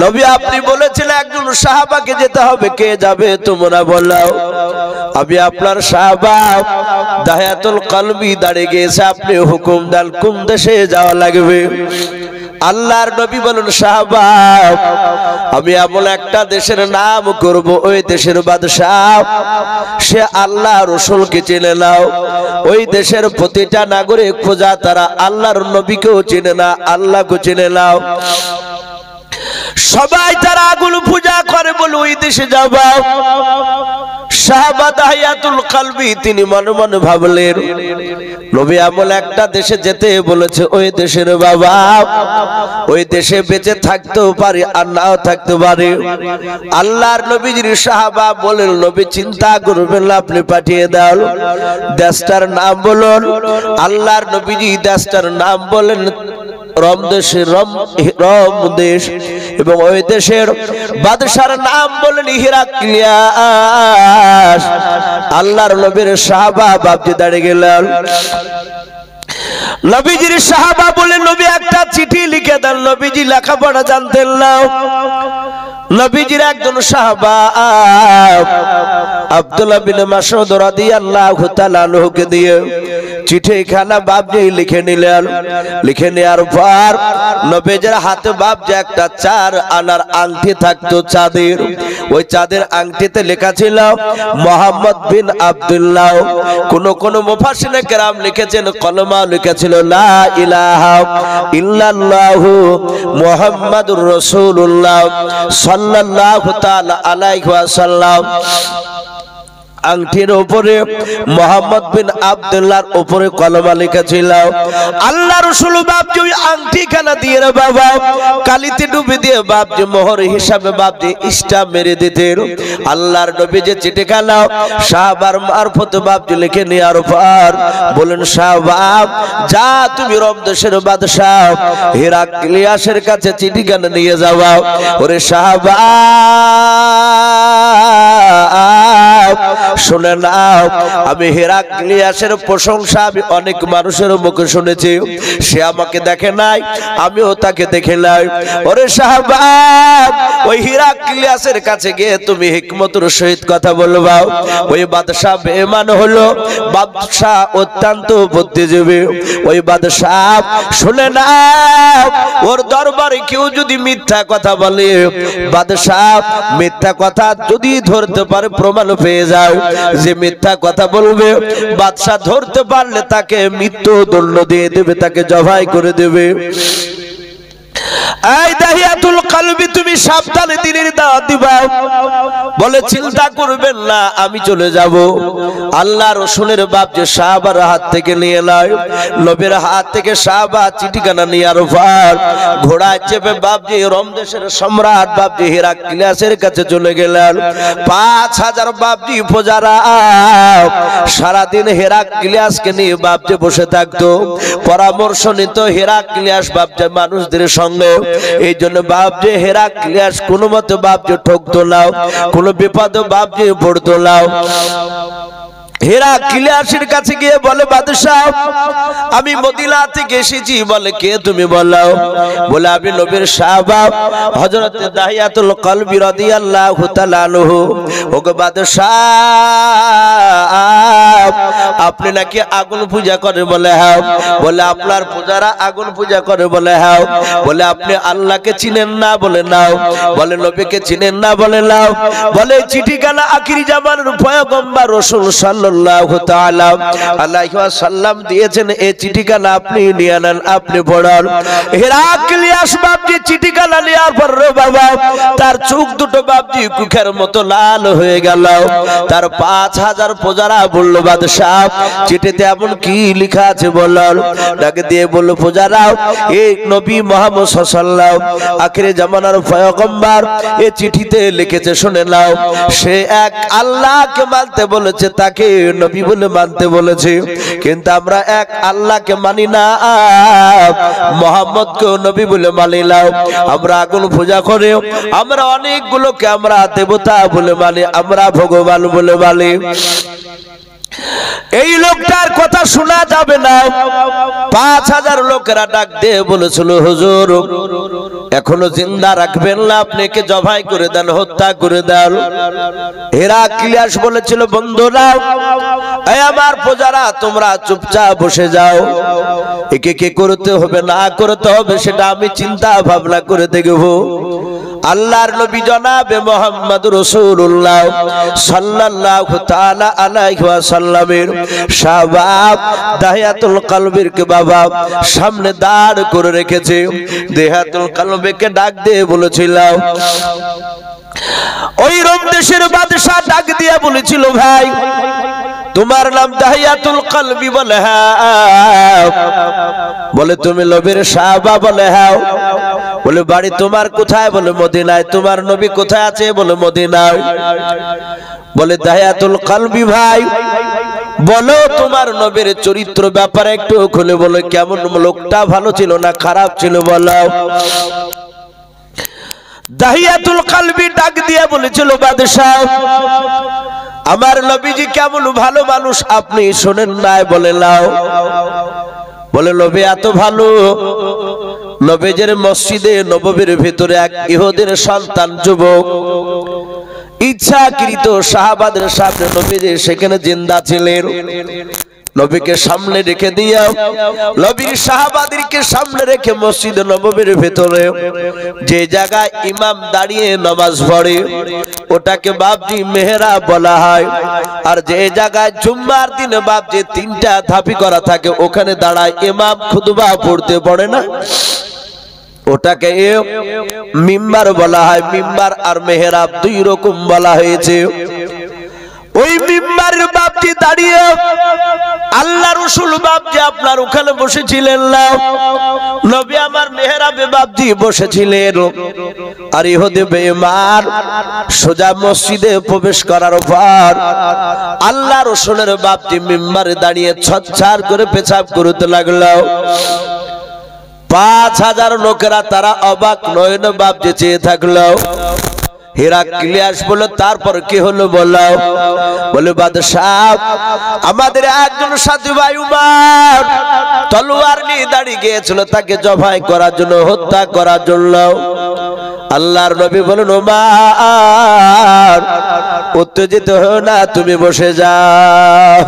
নবী আপনি বলেছিলেন একজন সাহাবাকে যেতে হবে, কে যাবে তোমরা বলাও। আমি আপনার সাহাবা দাহিয়াতুল কলবি দাঁড়িয়ে গেছে, আপনি হুকুম দেন কোন দেশে যাওয়া লাগবে। আল্লাহর নবী বলেন সাহাবা আমি এমন একটা দেশের নাম করব ওই দেশের বাদশা সে আল্লাহ রাসূলকে চিনে নাও ওই দেশের প্রতিটা নাগরিক প্রজা তারা আল্লাহর নবীকেও চিনে না আল্লাহকে চিনে নাও সবাই তারা আগুন পূজা করে বলে ওই দেশে যাবা সাহাবা দাহিয়াতুল কলবি তিনি মনে মনে ভাবলেন নবী এমন একটা দেশে যেতে বলেছে ওই দেশের বাবা ওই দেশে বেঁচে থাকতেও পারে আর নাও থাকতে পারে আল্লাহর নবীজির সাহাবা বলেন নবী চিন্তা করবেন না আপনি পাঠিয়ে দাও দেশটার নাম বলুন আল্লাহর নবীজি দেশটার নাম বলেন রম দেশ এবং ওই দেশের বাদশার নাম বলেন হিরাক্লিয়াস আল্লাহর নবীর সাহাবা বাপজি দাঁড়িয়ে গেলেন নবীজির সাহাবা বলেন নবী একটা চিঠি লিখে দেন নবীজি লেখাপড়া জানতেন না নবীজির একজন সাহাবা আব্দুল্লাহ বিন মাসউদ রাদিয়াল্লাহু তাআলা আনহুকে দিয়ে চিঠিখানা বাপজি লিখে নিলেন লিখে নেওয়ার পর নবীজির হাতে বাপজি একটা 4 আনার আংটি থাকতো চাঁদের ওই চাঁদের আংটিতে লেখা ছিল মুহাম্মদ বিন আব্দুল্লাহ কোন মুফাসসিরে কেরাম লিখেছেন কলমা লেখা ছিল লা ইলাহা ইল্লাল্লাহু মুহাম্মাদুর রাসূলুল্লাহ সাল্লাল্লাহু তাআলা আলাইহি ওয়াসাল্লাম আংটির উপরে মুহাম্মদ বিন আব্দুল্লাহর উপরে কলমা লেখা ছিল আল্লাহ রাসূল বাপজি ওই আংটি খানা দিয়ে রে বাবা কালিতে ডুবে দিয়ে বাপজি মোহর হিসাবে বাপজি স্টাম্প মেরে দিতেন আল্লাহর নবী যে চিঠি খানা সাহাবার মারফতে বাপজি লিখে নেওয়ার পর বলেন সাহাবা যা তুমি রোম দেশের বাদশা হিরাক্লিয়াসের কাছে চিঠি খানা নিয়ে যাও ওরে সাহাবা শুনে নাও আমি হিরাক্লিয়াসের প্রশংসা আমি অনেক মানুষের মুখে শুনেছি সে আমাকে দেখে নাই আমিও তাকে দেখে নাই ওরে সাহাবা ওই হিরাক্লিয়াসের কাছে গিয়ে তুমি হিকমতের সহিত কথা বলবা ওই বাদশা বেঈমান হলো বাদশা অত্যন্ত বুদ্ধিজীবী ওই বাদশা শুনে নাও ওর দরবারে কেউ যদি মিথ্যা কথা বলে বাদশা মিথ্যা কথা যদি ধরতে পারে প্রমাণ পেয়ে যায় যে মিথ্যা কথা বলবে বাদশা ধরতে পারলে তাকে মৃত্যুদণ্ড দিয়ে দেবে তাকে জবাই করে দেবে এই দাহিয়াতুল কলবি তুমি সাবধানে দিনের দাওয়াত দিবা বলে চিন্তা করবেন না আমি চলে যাব আল্লাহ রাসূলের বাপ যে সাহাবার হাত থেকে নিয়ে নয় নবীর হাত থেকে সাহাবা চিঠিখানা নেওয়ার পর ঘোড়ায় চেপে বাপজি রোম দেশের সম্রাট বাপজি হিরাক্লিয়াসের কাছে চলে গেলেন 5000 বাপজি প্রজারা সারাদিন হিরাক্লিয়াসকে নিয়ে বাপজি বসে থাকতো পরামর্শ নিত হিরাক্লিয়াস বাপজি মানুষদের সঙ্গে এই জন্য বাপজি হিরাক্লিয়াস কোনো মতে বাপজি ঠকতো না কোনো বিপদে বাপজি পড়তো না হিরাক্লিয়াসের কাছে গিয়ে বলে বাদশা আমি মদিনা থেকে এসেছি বলে কে তুমি বলো বলে আমি নবীর সাহাবা হযরত দাহিয়াতুল কলবি রাদিয়াল্লাহু তাআলা আনহু ওগো বাদশা আপনি নাকি আগুন পূজা করে বলে হ্যাঁ বলে আপনার পূজারা আগুন পূজা করে বলে হ্যাঁ বলে আপনি আল্লাহকে চিনেন না বলে নাও বলে নবীকে চিনেন না বলে নাও বলে চিঠিখানা আখিরি জামানের পয়গম্বর রাসূল সাল্লাল্লাহু তাআলা আলাইহি ওয়াসাল্লাম দিয়েছেন এই চিঠিখানা আপনি নিয়ে নেন আপনি পড়ুন হিরাক্লিয়াস বাপজি চিঠিখানা নেওয়ার পর রে বাবা তার চোখ দুটো বাপজি কুখের মতো লাল হয়ে গেল তার 5000 প্রজারা বলল বাদশা চিঠিতে এমন কি লেখা আছে বলল ডাকে দিয়ে বলল প্রজারা এই নবী মুহাম্মদ সাল্লাল্লাহু আখিরি জামানার পয়গম্বর এই চিঠিতে লিখেছে শুনে নাও সে এক আল্লাহকে মানতে বলেছে তাকে নবী বলে মানতে বলেছে কিন্তু আমরা এক আল্লাহকে মানি না মুহাম্মদকে নবী বলে মানি না আমরা আগুন পূজা করি আমরা অনেকগুলোকে আমরা দেবতা বলে মানি আমরা ভগবান বলে মানি এই লোকটার কথা শোনা যাবে না। 5000 লোকেরা ডাক দিয়ে বলেছিল, হুজুর এখনো জিন্দা রাখবেন না, আপনি একে জবাই করে দেন, হত্যা করে দেন। হেরাক্লিয়াস বলেছিল, বন্ধুরা এই আমার প্রজারা তোমরা চুপচাপ বসে যাও, একে কে করতে হবে না করতে হবে সেটা আমি চিন্তা ভাবনা করে দেখব। আল্লাহর নবী জনাবে মুহাম্মদ রাসূলুল্লাহ সাল্লাল্লাহু তাআলা আলাইহি ওয়াসাল্লামের শাবাব দাহিয়াতুল কলবের কে বাবা সামনে দাঁড় করে রেখেছে। দাহিয়াতুল কলবেকে ডাক দিয়ে বলেছিল, ওই রোম দেশের বাদশা ডাক দিয়ে বলেছিল, ভাই তোমার নাম দাহিয়াতুল কলবি? বলে হ্যাঁ। বলে তুমি নবীর সাহাবা? বলে হ্যাঁ। বলে বাড়ি তোমার কোথায়? বলে মদিনায়। তোমার নবী কোথায় আছে? বলে মদিনায়। বলে দাহিয়াতুল কলবি ভাই বলো তোমার নবীর চরিত্র ব্যাপারে একটু খুলে বলো, কেমন লোকটা, ভালো ছিল না খারাপ ছিল বলো। দাহিয়াতুল কলবি ডাক দিয়ে বলেছিল, বাদশা আমার নবীজি কেমন ভালো মানুষ আপনি শোনেন নাই? বলে নাও। বলে নবী এত ভালো, নবীজের মসজিদে নববীর ভিতরে এক ইহুদির সন্তান যুবক ইচ্ছাকৃত সাহাবাদের সামনে নবীজি সেখানে জিন্দা ছিলেন, নবীকে সামনে রেখে দিয়া নবীর সাহাবাদেরকে সামনে রেখে মসজিদে নববীর ভিতরে যে জায়গায় ইমাম দাঁড়িয়ে নামাজ পড়ে ওটাকে বাবজি মেহরাব বলা হয়। আর যে জায়গায় জুম্মার দিনে বাবজি 3টা ধাপি করা থাকে ওখানে দাঁড়ায় ইমাম খুতবা পড়তে পড়ে না, ওটাকে মিম্বার বলা হয়। মিম্বার আর মেহরাব 2 রকম বলা হয়েছে। ওই মিম্বারের বাপজি দাঁড়িয়ে আল্লাহ রাসূল বাপজি আপনার ওখানে বসেছিলেন না, নবী আমার মেহরাবে বাপজি বসেছিলেন। আর ইহুদি বেঈমান সোজা মসজিদে প্রবেশ করার পর আল্লাহ রাসূলের বাপজি মিম্বারে দাঁড়িয়ে ছচ্ছার করে পেশাব করতে লাগলো। 5000 লোকেরা তারা অবাক নয়নে বাপজি চেয়ে থাকলো। হেরাক্লিয়াস বলল, তারপর কি হলো বলো? বলে বাদশাহ আমাদের একজন সাথী ভাই উমর তলোয়ার নিয়ে দাঁড়িয়ে গিয়েছিল তাকে জবাই করার জন্য, হত্যা করার জন্য। আল্লাহর নবী বলেন, উমর উত্তেজিত হও না, তুমি বসে যাও।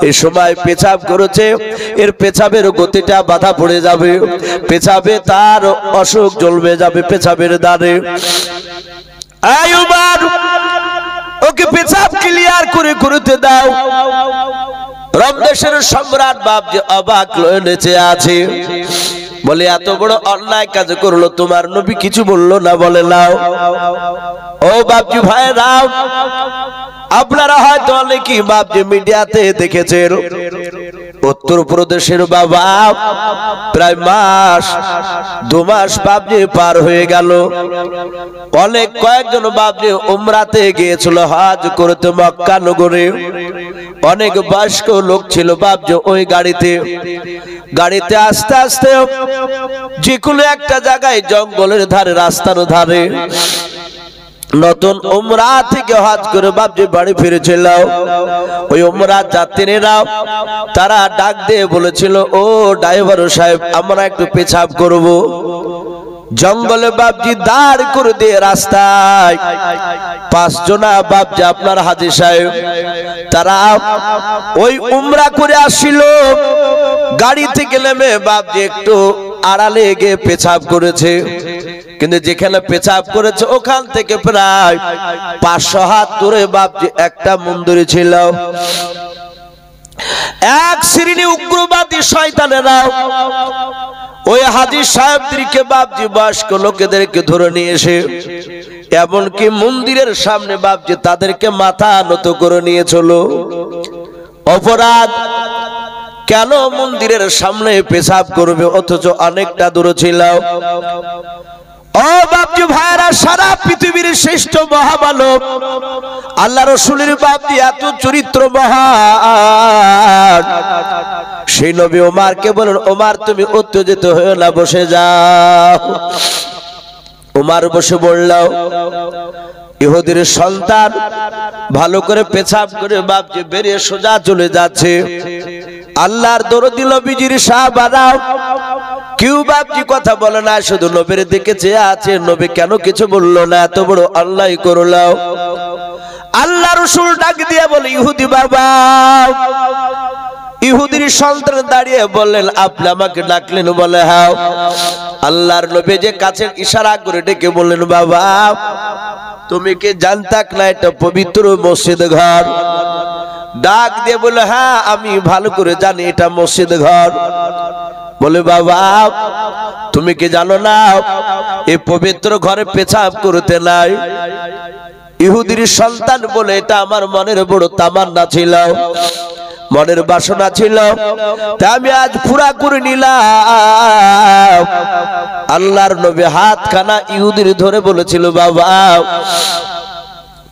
এই সময় পেছাব করেছে, এর পেছাবের গতিটা বাধা পড়ে যাবে, পেছাবে তার অসুখ জ্বলবে যাবে পেছাবের দ্বারে। ওকে পেছাব ক্লিয়ার করে করতে দাও। রমদেশের সম্রাট বাপজি অবাক হয়ে নেচে আছে, বলে এত বড় অন্যায় কাজ করলো তোমার নবী কিছু বললো না? বলে নাও। ও বাপজি ভাইরাও আপনারা হয়তো অনেকেই বাপজি মিডিয়াতে দেখেছেন, উত্তরপ্রদেশের বাবা প্রায় 2 মাস বাপজি পার হয়ে গেল। অনেক কয়েকজন বাপজি উমরাতে গিয়েছিল হজ করতে মক্কা নগরে। অনেক বয়স্ক লোক ছিল বাপজি ওই গাড়িতে আস্তে আস্তে যে কোনো একটা জায়গায় জঙ্গলের ধারে রাস্তার ধারে নতুন উমরা থেকে হজ করে বাপজি বাড়ি ফিরেছিল। ওই উমরা যাত্রীরা তারা ডাক দিয়ে বলেছিল, ও ড্রাইভার সাহেব আমরা একটু পেছাব করব। জঙ্গলে বাপজি দাঁড় করে দিয়ে রাস্তায় 5 জনা বাপজি আপনার হাজী সাহেব তারা ওই উমরা করে আসছিল। গাড়ি থেকে নেমে বাপজি একটু আড়ালে গিয়ে পেছাব করেছে, কিন্তু যেখানে পেছাব করেছে ওখান থেকে প্রায় 500 হাত দূরে বাপজি একটা মন্দির ছিল। এক শ্রেণী উগ্রবাদী শয়তানেরা ওই হাজী সাহেবদেরকে বাপজি বয়স্ক লোকেদেরকে ধরে নিয়ে এসে এমনকি মন্দিরের সামনে বাপজি তাদেরকে মাথা নত করে নিয়ে চলো। অপরাধ কেন মন্দিরের সামনে পেশাব করবে অথচ অনেকটা দূরে ছিল? ও বাপজি ভাইরা, সারা পৃথিবীর শ্রেষ্ঠ মহামানব আল্লাহ রাসূলের বাপজি এত চরিত্র মহান, সেই নবী ওমরকে বলেন, ওমর তুমি উত্তেজিত হয়ে না, বসে যাও। ওমর বসে বলল, ইহুদির সন্তান ভালো করে পেছাব করে বাপজি বেরিয়ে সোজা চলে যাচ্ছে। আল্লাহর দরদি নবীজির সাহাবারা কেউ বাপজি কথা বলে না, শুধু নবীর দিকে চেয়ে আছে। নবী কেন কিছু বললো না? এত বড় আল্লাহ করলো। আল্লাহ রাসূল ডাক দিয়ে বলে, ইহুদি বাবা, ইহুদির সন্তান দাঁড়িয়ে বললেন, আপনি আমাকে ডাকলেন? বলে হ্যাঁ। আল্লাহর নবী যে কাছে ইশারা করে ডেকে বললেন, বাবা তুমি কি জানতাক না এটা পবিত্র মসজিদ ঘর? ডাক দিয়ে বলে, হ্যাঁ আমি ভালো করে জানি এটা মসজিদ ঘর। বলে, বাবা তুমি কি জানো না এই পবিত্র ঘরে পেছাব করতে নাই? ইহুদির সন্তান বলে, এটা আমার মনের বড় তামান্না ছিল, মনের বাসনা ছিল, তা আমি আজ পুরা করে নিলাম। আল্লাহর নবী হাতখানা ইহুদির ধরে বলেছিল, বাবা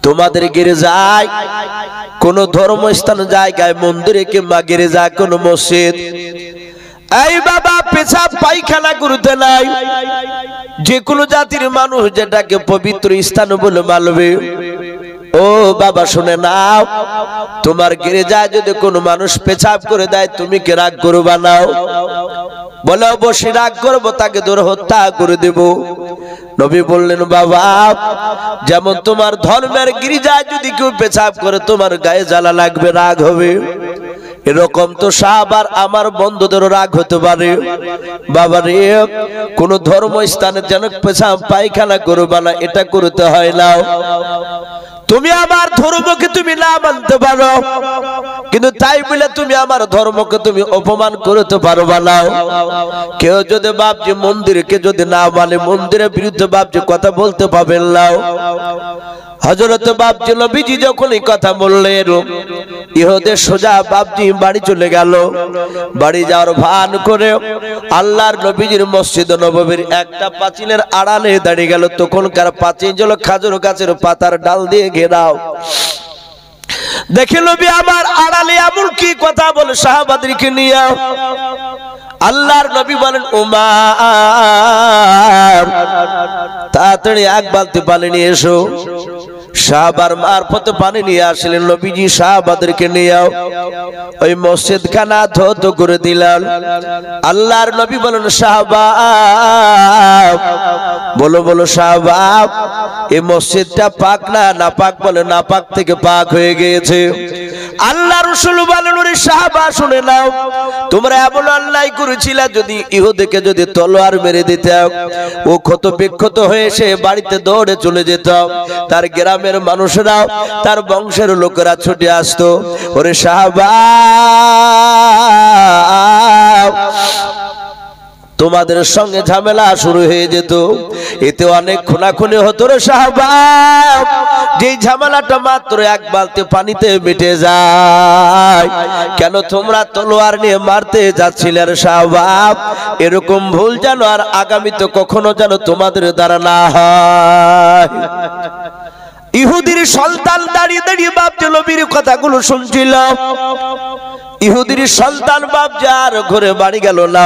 তোমাদের গির্জায় কোন ধর্মস্থান জায়গায়, মন্দিরে কিংবা গির্জা কোন মসজিদ, এই বাবা পেছাব পায়খানা করতে নাই। যে কোনো জাতির মানুষ যেটাকে পবিত্র স্থান বলে মানবে। ও বাবা শুনে নাও, তোমার গির্জায় যদি কোনো মানুষ পেছাব করে দেয় তুমি কি রাগ করবা না? বলে, অবশ্যই রাগ করবো, তাকে ধরে হত্যা করে দেব। নবী বললেন, বাবা যেমন তোমার ধর্মের গির্জায় যদি কেউ পেছাব করে তোমার গায়ে জ্বালা লাগবে, রাগ হবে, এরকম তো সাহাবার আমার বন্ধুদেরও রাগ হতে পারে। বাবা রে, কোন ধর্ম স্থানে যেন পেছাব পায়খানা করবা না, এটা করতে হয় না। তুমি আমার ধর্মকে তুমি না মানতে পারো, কিন্তু তাই বলে তুমি আমার ধর্মকে তুমি অপমান করতে পারবা না। কেউ যদি বাপজি মন্দিরকে যদি না মানে, মন্দিরের বিরুদ্ধে বাপজি কথা বলতে পাবেন না। হযরত বাপজি নবীজি যখন এই কথা বললেন, ইহুদের সোজা বাপজি বাড়ি চলে গেল। বাড়ি যাওয়ার ভান করে আল্লাহর নবীজির মসজিদ নববীর একটা পাঁচিলের আড়ালে দাঁড়িয়ে গেল। তখনকার পাঁচিল ছিল খাজুর গাছের পাতার ডাল দিয়ে ঘেরাও। দেখে নবী আমার আড়ালে এমন কি কথা বলে সাহাবাদেরকে নিয়ে। আল্লাহর নবী বলেন, উমার তাড়াতাড়ি এক বালতি পানি নিয়ে এসো। সাহাবার মারফতে পানি নিয়ে আসলেন। নবীজি সাহাবাদেরকে নিয়ে ওই মসজিদ খানা ধৌত করে দিলেন। আল্লাহর নবী বলেন, সাহাবা বলো বলো সাহাবা, এই মসজিদটা পাক না নাপাক? বলে, নাপাক থেকে পাক হয়ে গিয়েছে। আল্লাহ রাসূল বলেন, ওরে সাহাবা শুনে নাও, তোমরা এমন অন্যায় করেছিলে, যদি ইহুদিকে যদি তলোয়ার মেরে দিতাম, ও ক্ষত বিক্ষত হয়ে সে বাড়িতে দৌড়ে চলে যেত, তার গ্রামের মানুষরা তার বংশের লোকেরা ছুটে আসতো। ওরে সাহাবা তোমাদের সঙ্গে ঝামেলা শুরু হয়ে যেত, এতে অনেক খুনাখুনি হতো রে সাহাবা। যেই ঝামেলাটা মাত্র এক বালতি পানিতে মিটে যায়। কেন তোমরা তলোয়ার নিয়ে মারতে যাচ্ছিলে রে সাহাবা? এরকম ভুল যেন আর আগামীতে কখনো যেন তোমাদের দ্বারা না হয়। ইহুদির সন্তান দাঁড়িয়ে দাঁড়িয়ে বাপজি নবীর কথাগুলো শুনছিল। ইহুদির সন্তান বাপ যার ঘরে বাড়ি গেল না,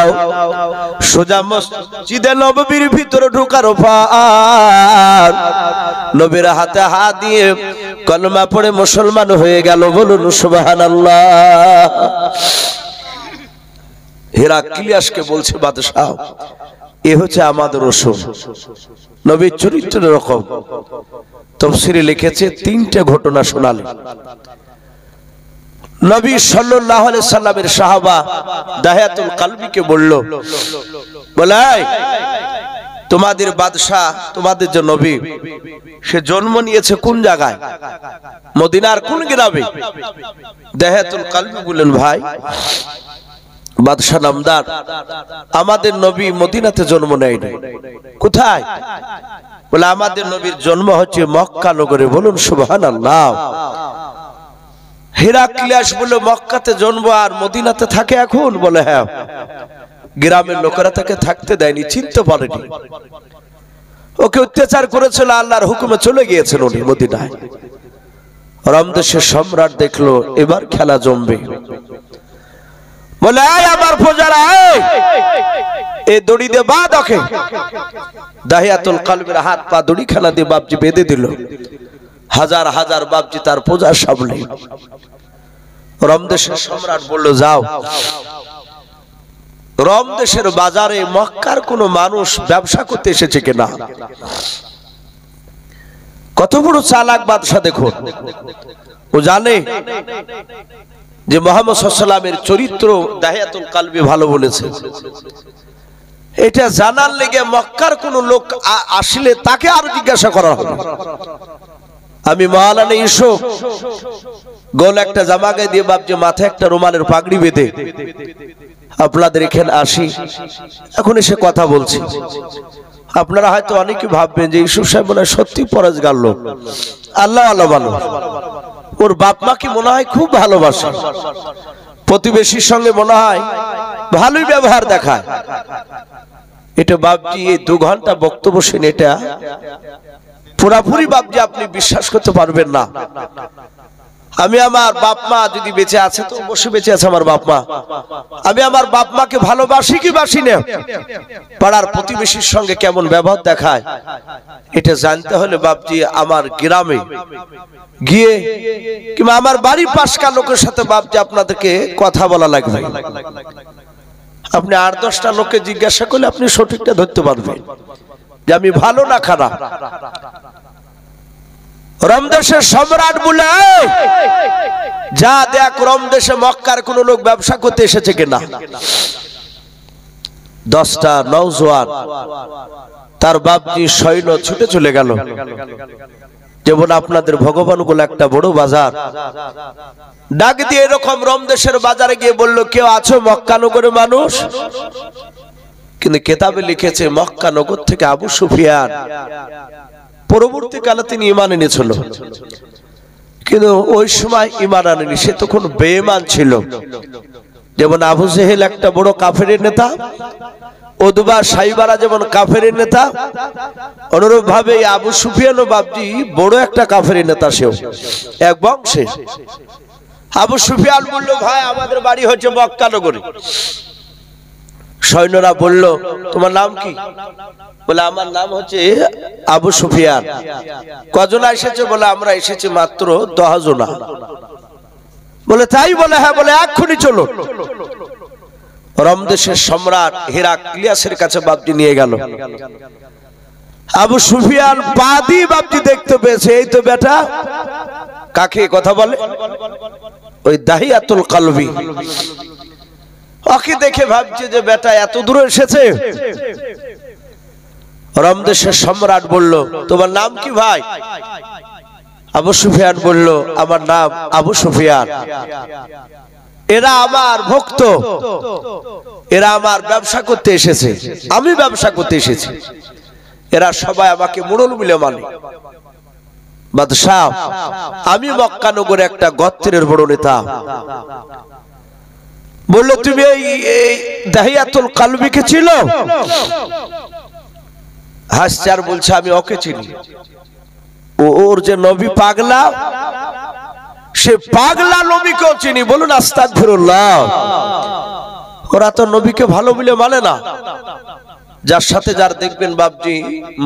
সোজা মসজিদে নববীর ভিতরে ঢোকার পর নবীর হাতে হাত দিয়ে কলমা পড়ে মুসলমান হয়ে গেল। বলুন সুবহানাল্লাহ। হেরাক্লিয়াসকে বলছে, বাদশাহ এ হচ্ছে আমাদের রাসূল, নবীর চরিত্রের রকম। তাফসীরে লিখেছে তিনটা ঘটনা শোনালেন। নবী সাল্লাল্লাহু আলাইহি সাল্লামের সাহাবা দাহিয়াতুল কলবিকে বলল, বলে তোমাদের বাদশা, তোমাদের যে নবী, সে জন্ম নিয়েছে কোন জায়গায়? মদিনার কোন গ্রামে? দাহিয়াতুল কলবি বললেন, ভাই বাদশা নামদার, আমাদের নবী মদিনাতে জন্ম নেয়নি। কোথায়? বলে, আমাদের নবীর জন্ম হচ্ছে মক্কা নগরে। বলুন সুবহানাল্লাহ। হেরাক্লিয়াস বলল, মক্কাতে জন্ম আর মদিনাতে থাকে এখন? বলে, হ্যাঁ। গ্রামের লোকেরা তাকে থাকতে দেয়নি, চিনতে পারেনি, ওকে অত্যাচার করেছিল, আল্লাহর হুকুমে চলে গিয়েছেন উনি মদিনায়। রমদেশের সম্রাট দেখলো এবার খেলা জমবে। বলে, আমার প্রজারা, এই দড়ি দিয়ে বাঁধ ওকে। দাহিয়াতুল কলবির হাত পা দড়ি খানা দিয়ে বাপজি বেঁধে দিল। হাজার হাজার বাপজি তার পূজার সামনে। রমদেশের সম্রাট বলল, যাও রমদেশের বাজারে মক্কার কোন মানুষ ব্যবসা করতে এসেছে কিনা। কত বড় চালাক বাদশা দেখুন, ও জানে যে মুহাম্মদ সাল্লাল্লাহু আলাইহি ওয়াসাল্লামের চরিত্র দাহিয়াতুল কালবি ভালো বলেছে। এটা জানার লেগে মক্কার কোন লোক আসলে তাকে আর জিজ্ঞাসা করা হবে। আমি মহালানে ইসো গোল একটা জামা গায়ে দিয়ে বাপজি মাথায় একটা রুমালের পাগড়ি বেঁধে আপনাদের এখানে আসি, এখন এসে কথা বলছি। আপনারা হয়তো অনেকে ভাববেন যে ইসুফ সাহেব মনে হয় সত্যি পরেজগার লোক, আল্লাহ আল্লাহ ভালো। ওর বাপ মাকে মনে হয় খুব ভালোবাসে, প্রতিবেশীর সঙ্গে মনে হয় ভালোই ব্যবহার দেখায়। এটা বাপজি এই 2 ঘন্টা বক্তব্য শুনে এটা পুরাপুরি বাপজি আপনি বিশ্বাস করতে পারবেন না। আমি আমার বাপ মা যদি বেঁচে আছে, তো অবশ্যই বেঁচে আছে আমার বাপ মা, আমি আমার বাপ মাকে ভালোবাসি কি বাসি না, পাড়ার প্রতিবেশীর সঙ্গে কেমন ব্যবহার দেখায়, এটা জানতে হলে বাপজি আমার গ্রামে গিয়ে কিংবা আমার বাড়ির পাশকার লোকের সাথে বাপজি আপনাদেরকে কথা বলা লাগবে। আপনি 8-10টা লোককে জিজ্ঞাসা করলে আপনি সঠিকটা ধরতে পারবেন যে আমি ভালো না খারাপ। রমদেশের সম্রাট বলে, যা দেখ রমদেশে মক্কার কোন লোক ব্যবসা করতে এসেছে কিনা। 10টা নওজোয়ান তার বাপজি সৈন্য ছুটে চলে গেল। যেমন আপনাদের ভগবান বলে একটা বড় বাজার, ডাক দিয়ে এরকম রমদেশের বাজারে গিয়ে বলল, কেউ আছো মক্কা নগরের মানুষ? কিন্তু কেতাবে লিখেছে মক্কা নগর থেকে আবু সুফিয়ান, পরবর্তীকালে তিনি ঈমান এনেছিল, কিন্তু ওই সময় ঈমান আনেনি, সে তখন বেঈমান ছিল। যেমন আবু জেহেল একটা বড় কাফেরের নেতা, উতবা সাইবারা যেমন কাফেরের নেতা, অনুরূপ ভাবে আবু সুফিয়ানও বাপজি বড় একটা কাফেরের নেতা, সেও এক বংশে। আবু সুফিয়ান বলল, ভাই আমাদের বাড়ি হচ্ছে মক্কা নগরে। সৈন্যরা বলল, তোমার নাম কি? বলে আমার নাম হচ্ছে আবু সুফিয়ান। কজন এসেছে? বলে আমরা এসেছি মাত্র 10 জন। বলে তাই? বলে হ্যাঁ। বলে এক্ষুনি চলো। রমদেশের সম্রাট হেরাক্লিয়াসের কাছে বাপজি নিয়ে গেল। আবু সুফিয়ান পা দিয়ে বাপজি দেখতে পেয়েছে, এই তো বেটা। কাকে কথা বলে? ওই দাহিয়াতুল কালবি। ওকে দেখে ভাবছে যে বেটা এত দূরে এসেছে। রমদেশের সম্রাট বলল, তোমার নাম কি ভাই? আবু সুফিয়ান বলল, আমার নাম আবু সুফিয়ান। এরা আমার ভক্ত, এরা আমার ব্যবসা করতে এসেছে, আমি ব্যবসা করতে এসেছি। এরা সবাই আমাকে মুরল বলে মানে। বাদশাহ, আমি মক্কা নগরে একটা গোত্রের বড় নেতা। বললো, তুমি এই দাহিয়াতুল কালবিকে চিনো? হাসছে আর বলছে, আমি ওকে চিনি। ওর যে নবী পাগলা, সে পাগলা নবীকেও চিনি। বলুন আস্তাগফিরুল্লাহ। ওরা তো নবীকে ভালো বলে মানে না। যার সাথে যার দেখবেন বাপজি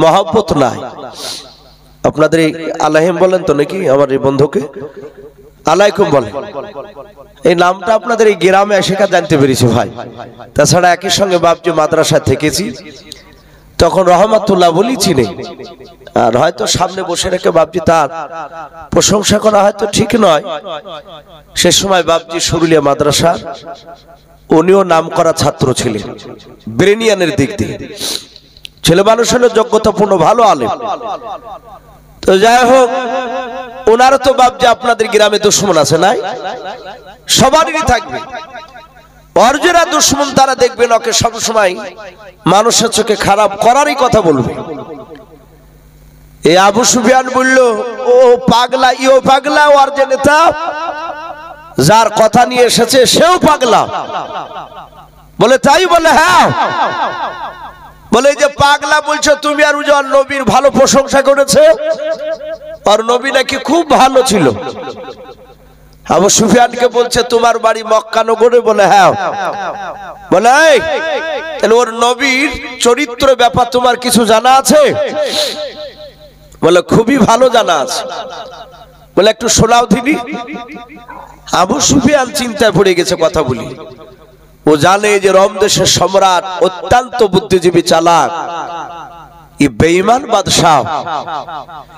মহব্বত নাই। আপনাদের এই আলাইহিম বলেন তো নাকি? আমার এই বন্ধুকে আলাইকুম বলেন। এই নামটা আপনাদের এই গ্রামে এসে জানতে পেরেছি ভাই। তাছাড়া একই সঙ্গে বাপজি মাদ্রাসায় থেকেছি, তখন রহমাতুল্লাহ বলি চিনি। আর হয়তো সামনে বসে রেখে বাপজি তার প্রশংসা করা হয়তো ঠিক নয়। সে সময় বাপজি সরুলিয়া মাদ্রাসা, উনিও নাম করা ছাত্র ছিলেন ব্রেনিয়ানের দিক দিয়ে। ছেলে মানুষ হলো যোগ্যতাপূর্ণ ভালো আলেম। তো যাই হোক, ওনারও তো বাপজি আপনাদের গ্রামে দুশ্মন আছে নাই? সবারই থাকবে। অর্জেরা দুশ্মন তারা দেখবেন ওকে সবসময় মানুষের চোখে খারাপ করারই কথা বলবে। এই আবু সুফিয়ান বলল, ও পাগলা, ইও পাগলা, ওর যে নেতা যার কথা নিয়ে এসেছে সেও পাগলা। বলে তাই? বলে হ্যাঁ। বলে যে পাগলা বলছো তুমি, আর উজান নবীর ভালো প্রশংসা করেছে, আর নবী নাকি খুব ভালো ছিল। আবু সুফিয়ানকে বলছে, তোমার বাড়ি মক্কা নগরে? বলে হ্যাঁ। বলে তাহলে ওর নবীর চরিত্র ব্যাপার তোমার কিছু জানা আছে? বলে খুবই ভালো জানা আছে। বলে একটু শোনাও দিবি। আবু সুফিয়ান চিন্তায় পড়ে গেছে, কথা বলি। ও জানে যে রোম দেশের সম্রাট অত্যন্ত বুদ্ধিজীবী, চালাক, বেঈমান বাদশাহ,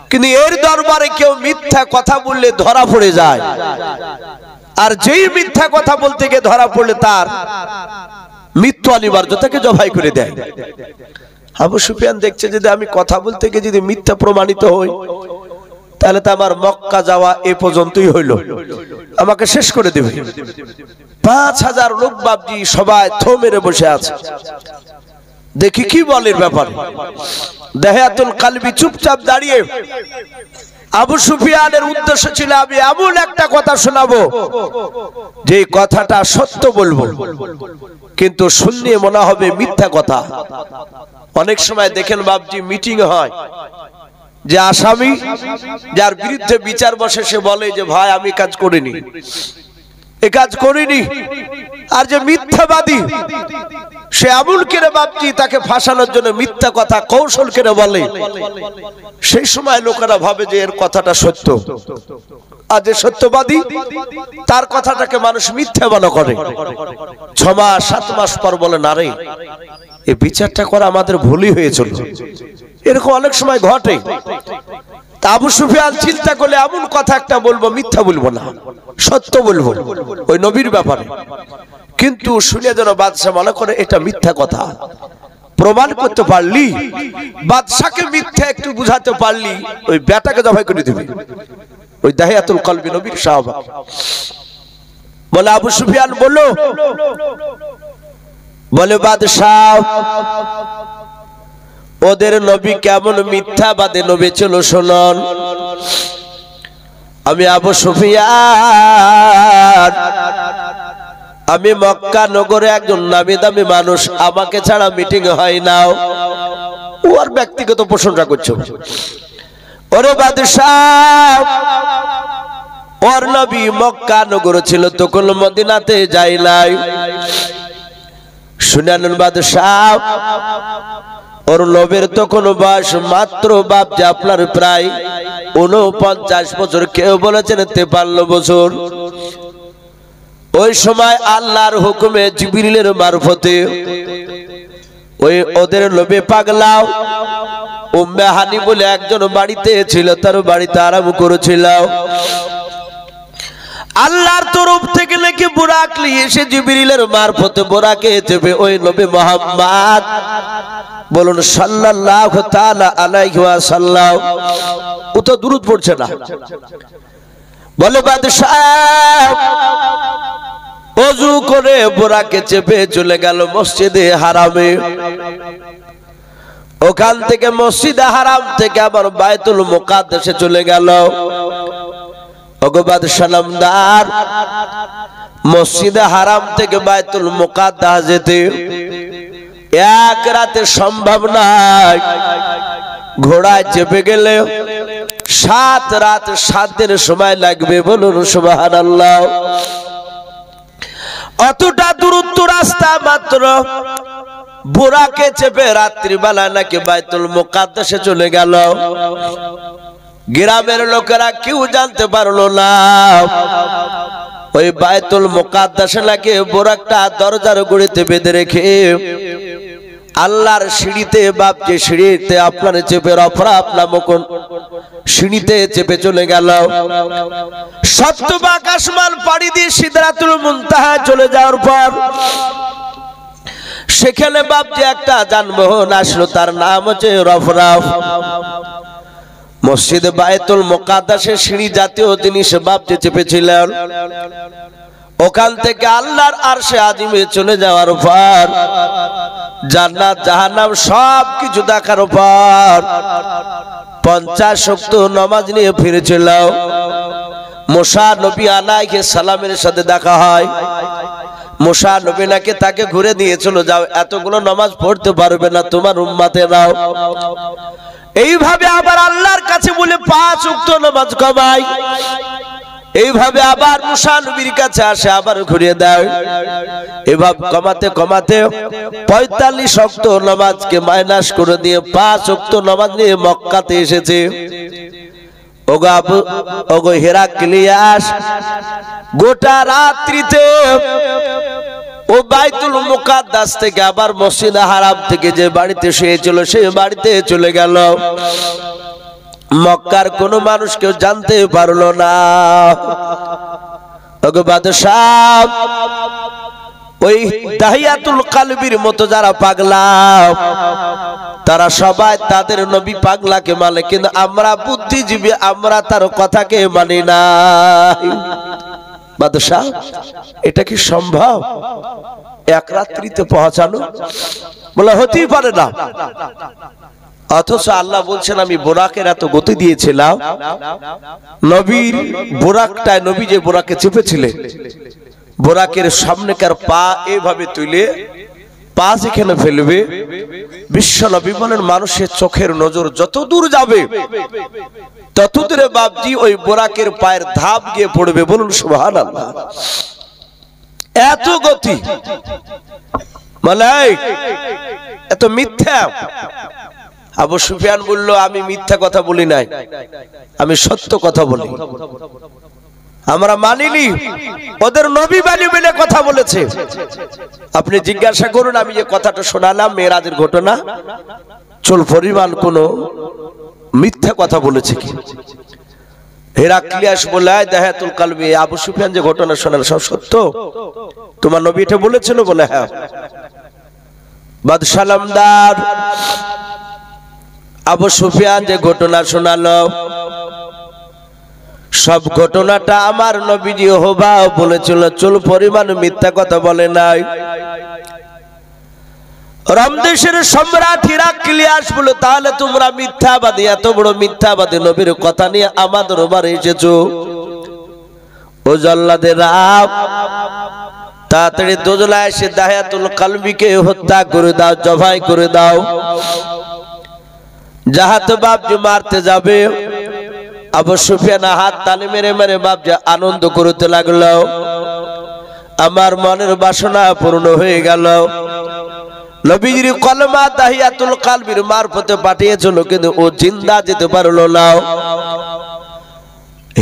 কিন্তু এর দরবারে কেউ মিথ্যা কথা বললে ধরা পড়ে যায়, আর যেই মিথ্যা কথা বলতে গিয়ে ধরা পড়লে তার মৃত্যু অনিবার্য, তাকে জবাই করে দেয়। আবু সুফিয়ান দেখছে যদি আমি কথা বলতে গিয়ে যদি মিথ্যা প্রমাণিত হই, তাহলে তো আমার মক্কা যাওয়া এ পর্যন্তই হইল, আমাকে শেষ করে দেবে। 5000 লোক বাবজি সবাই থো মেরে বসে আছে, দেখি কি বলে ব্যাপার। দেহাতুল কালবি চুপচাপ দাঁড়িয়ে, আবু সুফিয়ানের উদ্দেশ্য ছিল আমি এমন একটা কথা শোনাবো যে কথাটা সত্য বলবো, কিন্তু শুনলে মনে হবে মিথ্যা কথা। অনেক সময় দেখেন বাবজি মিটিং হয়, যে আসামি যার বিরুদ্ধে বিচার বসে সে বলে যে ভাই আমি কাজ করিনি, এ কাজ করিনি, আর যে মিথ্যাবাদী সে আমুল কেড়ে বাপজি তাকে ফাঁসানোর জন্য মিথ্যা কথা কৌশল কেড়ে বলে। সেই সময় লোকেরা ভাবে যে এর কথাটা সত্য, আর যে সত্যবাদী তার কথাটাকে মানুষ মিথ্যা মনে করে। 6 মাস 7 মাস পর বলে না রে, এই বিচারটা করা আমাদের ভুলই হয়েছিল। এরকম অনেক সময় ঘটে। আবু সুফিয়ান চিন্তা করলে এমন কথা একটা বলবো, মিথ্যা বলবো না, সত্য বলবো ওই নবীর ব্যাপারে। কিন্তু শুনে যেন বাদশা মনে করে এটা মিথ্যা কথা। প্রমাণ করতে পারলি, বাদশাকে মিথ্যা একটু বুঝাতে পারলি, ওই বেটাকে জবাই করে দিবি। ওই দাহিয়াতুল কলবি নবীর সাহাবা। বলে আবু সুফিয়ান বলল, বলে বাদশাহ ওদের নবী কেমন মিথ্যাবাদী নবী ছিল শুনুন। আমি আবু সুফিয়ান, আমি মক্কা নগরে একজন নামি দামি মানুষ, আমাকে ছাড়া মিটিং হয় না। ওর ব্যক্তিগত প্রশংসা করছো। ওরে বাদশাহ, ওর নবী মক্কা নগরে ছিল, তখন মদিনাতে যাই নাই। শুনেন বাদশাহ, ওর নবীর তখন বয়স মাত্র বাপ যে আপনার প্রায় 49 বছর, কেউ বলেছেন 53 বছর। ওই সময় আল্লাহর হুকুমে জিবরিলের মারফতে ওই ওদের নবী পাগলাও উম্মে হানি বলে একজন বাড়িতে ছিল, তার বাড়িতে আরাম করেছিল। আল্লাহর তরফ থেকে নাকি বুরাক নিয়ে এসে জিবরিলের মারফতে বুরাকে চেপে ওই নবী মুহাম্মদ বলুন সাল্লাল্লাহু তাআলা আলাইহি ওয়াসাল্লাম, ও তো দুরূদ পড়ছে না। বলে বাদশাহ ওযু করে বুরাকে চেপে চলে গেল মসজিদে হারামে। ওখান থেকে মসজিদে হারাম থেকে আবার বাইতুল মুকাদ্দাসে চলে গেল। ওগো বাদশাহ নামদার, মসজিদে হারাম থেকে বাইতুল মুকাদ্দাস যেতে এক রাতে সম্ভব নয়। ঘোড়ায় চেপে গেলে 7 রাত 7 দিন সময় লাগবে। বলুন সুবহানাল্লাহ। অতটা দূরত্ব রাস্তা মাত্র। বুরাকে চেপে রাত্রিবেলা নাকি বাইতুল মুকাদ্দাসে চলে গেল। গ্রামের লোকেরা কেউ জানতে পারলো না ওই বাইতুল মুকাদ্দাসে নাকি বুরাকটা দরজার গুড়িতে বেঁধে রেখে আল্লাহর সিঁড়িতে বাপ যে সিঁড়িতে আপনার চেপে রফরাফ নামক সিঁড়িতে চেপে চলে গেল। সপ্তম আকাশমান পাড়ি দিয়ে সিদরাতুল মুনতাহা চলে যাওয়ার পর সেখানে বাপ যে একটা যানবাহন আসলো, তার নাম হচ্ছে রফরাফ। মসজিদে বাইতুল মুকাদ্দাসের সিঁড়ি জাতীয় জিনিস বাপ যে চেপেছিলেন, ওখান থেকে আল্লাহর আরশে আজিমে চলে যাওয়ার পর জান্নাত জাহান্নাম সব কিছু দেখার পর 50 ওয়াক্ত নামাজ নিয়ে ফিরেছিল। মুসা নবী আলাইহিস সালামের সাথে দেখা হয়। মুসা নবী নাকি তাকে ঘুরে দিয়ে চলে যাও, এতগুলো নামাজ পড়তে পারবে না, তোমার উম্মতেরাও। এইভাবে আবার আল্লাহর কাছে বলে 5 ওয়াক্ত নামাজ কমাই। এইভাবে আবার মুসা নবীর কাছে আসে, আবার ঘুরিয়ে দেয়। এভাবে কমাতে কমাতে ৪৫ ওয়াক্ত নামাজকে মাইনাস করে দিয়ে ৫ ওয়াক্ত নামাজ নিয়ে মক্কাতে এসেছে। ওগো হেরাক্লিয়াস, গোটা রাত্রিতে ও বাইতুল মুকাদ্দাস থেকে আবার মসজিদে হারাম থেকে যে বাড়িতে শুয়েছিল সেই বাড়িতে চলে গেল। মক্কার কোন মানুষ কেউ জানতে পারলো না। ওগো বাদশাহ, ওই দাহিয়াতুল কালবির মতো যারা পাগলা, তারা সবাই তাদের নবী পাগলাকে মানে, কিন্তু আমরা বুদ্ধিজীবী, আমরা তার কথাকে মানি না। বাদশাহ, এটা কি সম্ভব এক রাত্রিতে পৌঁছানো? বলে হতেই পারে না। অথচ আল্লাহ বলছেন আমি বোরাকের এত গতি দিয়েছিলাম, নবীর বোরাকটায়, নবী যে বোরাকে চেপেছিলেন, বোরাকের সামনেকার পা এভাবে তুলে পা যেখানে ফেলবে, বিশ্ব নবী বলেন মানুষের চোখের নজর যত দূর যাবে তত দূরে বাপজি ওই বোরাকের পায়ের ধাপ গিয়ে পড়বে। বলুন সুবহানাল্লাহ। এত গতি, মানে এত মিথ্যা। আবু সুফিয়ান বলল আমি মিথ্যা কথা বলি নাই, আমি সত্য কথা বলি। আমরা মানিনি, ওদের নবী বাণী বলে কথা বলেছে। আপনি জিজ্ঞাসা করুন, আমি যে কথাটা শোনালাম মেরাজের ঘটনা, চুল পরিমাণ কোন মিথ্যা কথা বলেছে কি? হেরাক্লিয়াস বলে দাহিয়াতুল কালবি, আবু সুফিয়ান যে ঘটনা শোনাল সব সত্য? তোমার নবী এটা বলেছিল? বলে হ্যাঁ। বাদশাহ নামদার আবু সুফিয়ান যে ঘটনা শোনালো, সব ঘটনাটা আমার নবীজি হোবা বলেছিল, চুল পরিমাণ মিথ্যা কথা বলে নাই। রমদেশের সম্রাট হেরাক্লিয়াস বলে তাহলে তোমরা মিথ্যাবাদী, এত বড় মিথ্যাবাদী নবীর কথা নিয়ে আমাদের দরবারে এসেছো। ও জল্লাদের রাব, তাড়াতাড়ি দোজলায় এসে দাহিয়াতুল কালবিকে হত্যা করে দাও, জবাই করে দাও। জাহাত বাপজি মারতে যাবে, আবু সুফিয়ান হাত তালি মেরে মেরে বাপজি আনন্দ করতে লাগলো। আমার মনের বাসনা পূর্ণ হয়ে গেল। নবীজির কলমা দাহিয়াতুল কালবির মারফতে পাঠিয়েছিল, কিন্তু ও জিন্দা যেতে পারলো না।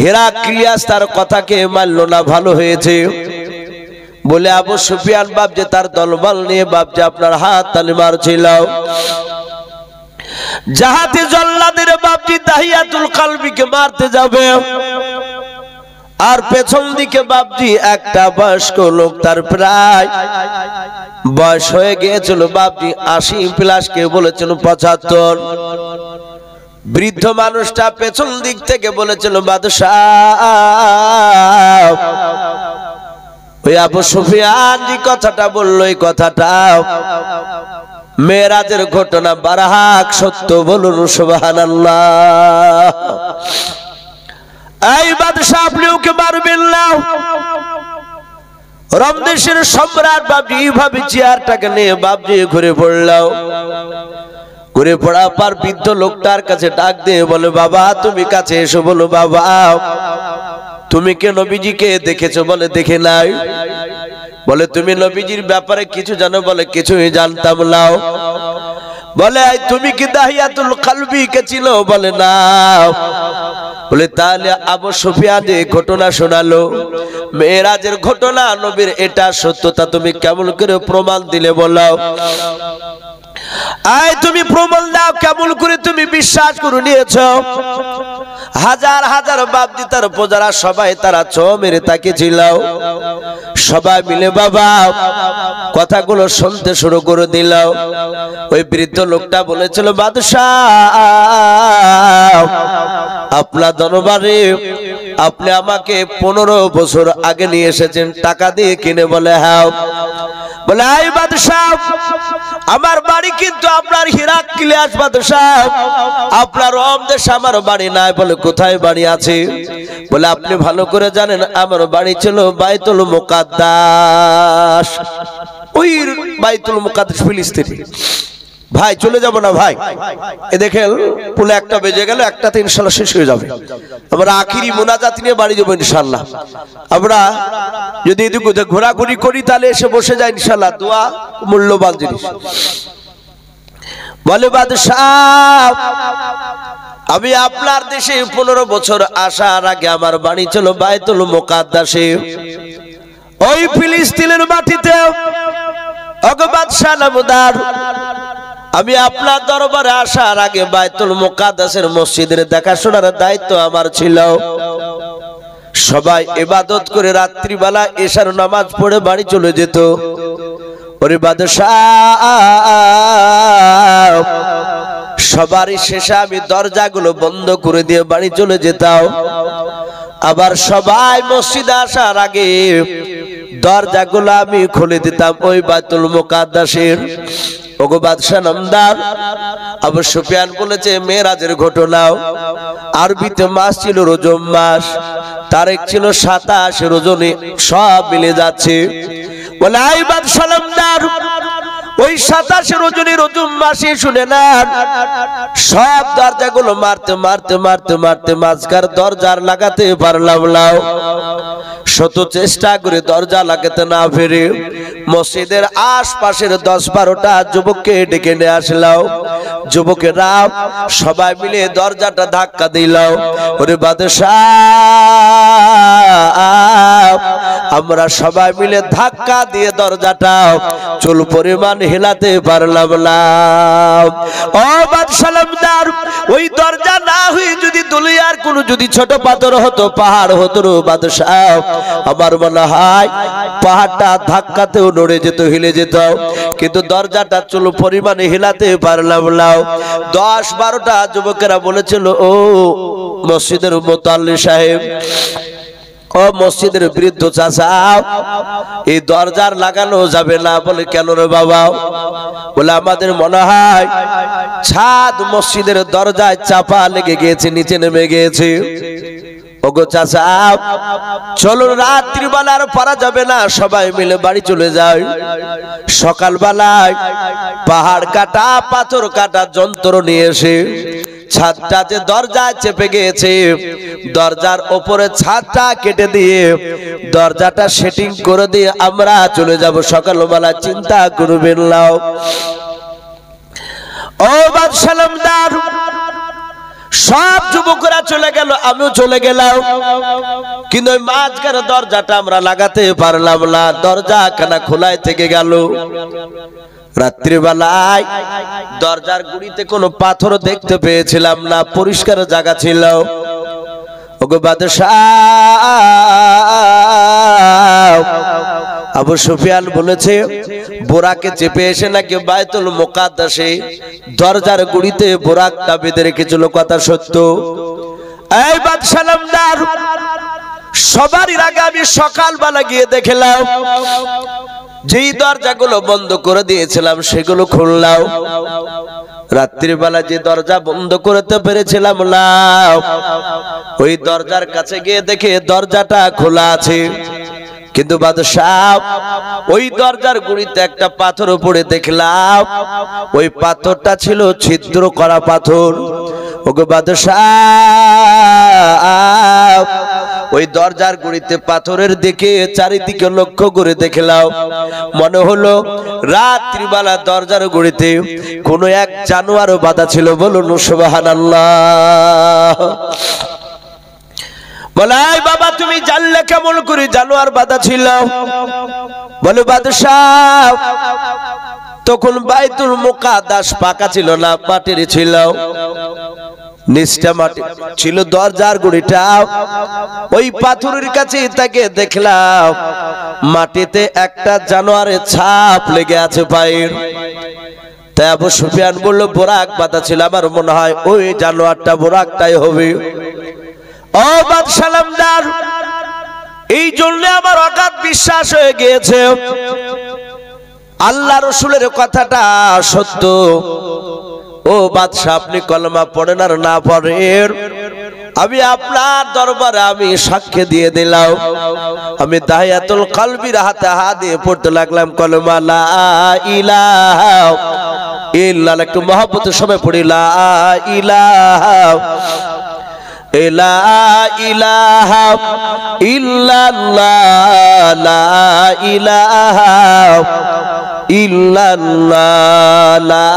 হেরাক্লিয়াস তার কথাকে মানল না। ভালো হয়েছে বলে আবু সুফিয়ান বাপজি তার দলবল নিয়ে বাপজি আপনার হাত তালি মারছিল। জাহাতে জল্লাদের বাপজি দাহিয়াতুল কালবিকে মারতে যাবে, আর পেছন দিকে বাপজি একটা বয়স্ক লোক, তার প্রায় বয়স হয়ে গিয়েছিল বাপজি 80+, কে বলেছিল 75। বৃদ্ধ মানুষটা পেছন দিক থেকে বলেছিল বাদশাহ, ওই আবু সুফিয়ান যে কথাটা বললো, এই কথাটা মেরাজের ঘটনা বারাহাক সত্য। বলুন সুবহানাল্লাহ। এই বাদশাহ আপনি ওকে মারবেন না। রমদেশের সম্রাট বাবজি এইভাবে চেয়ারটাকে নিয়ে বাবজি ঘুরে পড়লাম। ঘুরে পড়া পর বৃদ্ধ লোকটার কাছে ডাক দিয়ে বলে বাবা তুমি কাছে এসো। বলো বাবা তুমি কে নবীজিকে দেখেছো? বলে দেখে নাই। বলে তুমি নবীজির ব্যাপারে কিছু জানো? বলে কিছুই জানতাম না। বলে তুমি কি দাহিয়াতুল কালবিকে চিনো? বলে না। বলে তাহলে আবু সুফিয়ান যে ঘটনা শোনালো মেরাজের ঘটনা, নবীর এটা সত্যতা তুমি কেমন করে প্রমাণ দিলে বলো? আয় তুমি প্রমাণ দাও, কেমন করে তুমি বিশ্বাস করে নিয়েছো? হাজার হাজার বাপজি তার প্রজারা সবাই তারা ছো মেরে তাকিয়েছিল। সবাই মিলে বাবা কথাগুলো শুনতে শুরু করে দিল। ওই বৃদ্ধ লোকটা বলেছিল বাদশাহ আপনার দরবারে আপনি আমাকে 15 বছর আগে নিয়ে এসেছেন, টাকা দিয়ে কিনে। বলে হ্যাঁ। বলে এই বাদশাহ আমার বাড়ি কিন্তু আপনার হেরাক্লিয়াস বাদশাহ, আপনার রমদেশ আমার বাড়ি নাই। বলে কোথায় বাড়ি আছে? বলে আপনি ভালো করে জানেন আমার বাড়ি ছিল বাইতুল মুকাদ্দাস, ওই বাইতুল মুকাদ্দাস ফিলিস্তিনে। ভাই চলে যাব না ভাই, এ দেখেন পুলে একটা বেজে গেল, একটাতে ইনশাল্লাহ শেষ হয়ে যাবে। আমরা আখিরি মোনাজাত নিয়ে বাড়ি যাবো ইনশাল্লাহ। আমরা যদি এদিকে ঘোরাঘুরি করি তাহলে এসে বসে যায় ইনশাল্লাহ। দোয়া মূল্যবান জিনিস। বলে বাদশাহ, আমি আপনার দেশে 15 বছর আসার আগে আমার বাড়ি ছিল বাইতুল মুকাদ্দাসে, ওই ফিলিস্তিনের মাটিতে। ওগো বাদশাহ নামদার, আমি আপনার দরবারে আসার আগে বাইতুল মুকাদ্দাসের মসজিদের দেখাশোনার দায়িত্ব আমার ছিল। সবাই ইবাদত করে রাত্রিবেলা এশার নামাজ পড়ে বাড়ি চলে যেত। ওরে বাদশাহ, সবারই শেষে আমি দরজাগুলো বন্ধ করে দিয়ে বাড়ি চলে যেতাম। আবার সবাই মসজিদে আসার আগে দরজাগুলো আমি খুলে দিতাম ওই বাইতুল মুকাদ্দাসের। ওগো বাদশাহ নামদার, আবু সুফিয়ান বলেছে মেরাজের ঘটনাও। আরবিতে মাস ছিল রজব মাস, তারিখ ছিল 27 রজনী, সব মিলে যাচ্ছে। বলে আই বাদশাহ নামদার, ওই 27 রজনী রজব মাসে শুনে নেন, সব দরজাগুলো মারতে মারতে মারতে মারতে মাঝখার দরজার লাগাতে পারলাম না। শত চেষ্টা করে দরজা লাগাতে না পেরে মসজিদের আশপাশের 10-12টা যুবককে ডেকে নিয়ে আসলাম। যুবকেরা সবাই মিলে দরজাটা ধাক্কা দিল। ওরে বাদশাহ, আমরা সবাই মিলে ধাক্কা দিয়ে দরজাটা চুল পরিমাণ হিলাতে পারলাম না। ও বাদশাহ নামদার, ওই দরজা না হয়ে যদি দুনিয়ার কোন যদি ছোট পাথর হতো, পাহাড় হতো বাদশাহ, আমার মনে হয় পাহাড়টা ধাক্কাতেও নড়ে যেত, হিলে যেত। কিন্তু দরজাটা চুল পরিমাণে হিলাতে পারলাম না। 10-12টা যুবকেরা বলেছিল, ও মসজিদের মুতাল্লি সাহেব, ও মসজিদের বৃদ্ধ চাচা, এই দরজার লাগানো যাবে না। বলে কেন রে বাবা? বলে আমাদের মনে হয় ছাদ মসজিদের দরজায় চাপা লেগে গিয়েছে, নিচে নেমে গিয়েছে। ওগো চাচা, চলো রাত্রিবেলা আর পারা যাবে না, সবাই মিলে বাড়ি চলে যায়। সকালবেলায় পাহাড় কাটা পাথর কাটা যন্ত্র নিয়ে এসে ছাদটা যে দরজায় চেপে গিয়েছে, দরজার ওপরে ছাদটা কেটে দিয়ে দরজাটা সেটিং করে দিয়ে আমরা চলে যাব সকালবেলা। চিন্তা করবেন না। ও বাদশাহ নামদার, সব যুবকরা চলে গেল, আমিও চলে গেলাম, কিন্তু ওই মাঝখানে দরজাটা আমরা লাগাতে পারলাম না। দরজা খানা খোলাই থেকে গেল। রাত্রিবেলায় দরজার গুড়িতে কোনো পাথর দেখতে পেয়েছিলাম না, পরিষ্কার জায়গা ছিল। ওগো বাদশাহ, আবু সুফিয়ান বলেছে বোরাকে চেপে এসে নাকি বাইতুল মুকাদ্দাসে দরজার গুড়িতে বোরাকটা বেঁধে রেখেছিল। কথা সত্য? এই বাদশাহ নামদার, সবারই আগে আমি সকালবেলা গিয়ে দেখলাম যেই দরজাগুলো বন্ধ করে দিয়েছিলাম সেগুলো খুললাম। রাত্রিবেলা যে দরজা বন্ধ করতে পেরেছিলাম না, ওই দরজার কাছে গিয়ে দেখে দরজাটা খোলা আছে। কিন্তু বাদশাহ, ওই দরজার গুড়িতে একটা পাথর উপরে দেখলাম, ওই পাথরটা ছিল ছিদ্র করা পাথর। ওগো বাদশাহ, ওই দরজার গুড়িতে পাথরের দিকে চারিদিকে লক্ষ্য করে দেখলাম, মনে হলো রাত্রিবেলা দরজার গুড়িতে কোনো এক জানোয়ারও বাঁধা ছিল। বলুন সুবহানাল্লাহ। বলে বাবা তুমি জানলে কেমন করে জানোয়ার বাঁধা ছিল? বলে বাদশাহ, তখন বাইতুল মুকাদ্দাস পাকা ছিল না, মাটির ছিল, নিচটা মাটি ছিল। দরজার গুড়িটা ওই পাথরের কাছে তাকে দেখলাম মাটিতে একটা জানোয়ারের ছাপ লেগে আছে পায়ের। তাই আবু সুফিয়ান বলল বোরাক বাঁধা ছিল, আমার মনে হয় ওই জানোয়ারটা বোরাকটাই হবে। ও বাদশাহ নামদার, এই জন্য আমার অগাধ বিশ্বাস হয়ে গিয়েছে আল্লাহ রসুলের কথাটা সত্য। ও বাদশাহ, আপনি কলমা পড়েন আর না পড়েন, আমি আপনার দরবারে আমি সাক্ষ্য দিয়ে দিলাম। আমি দাহিয়াতুল কলবির হাতে হাত দিয়ে পড়তে লাগলাম কলমা লা ইলাহা ইল্লাল্লাহ একটু মহব্বতের সবাই পড়ি লা ইলাহা লা ইলাহা ইল্লাল্লাহ লা ইলাহা ইল্লাল্লাহ লা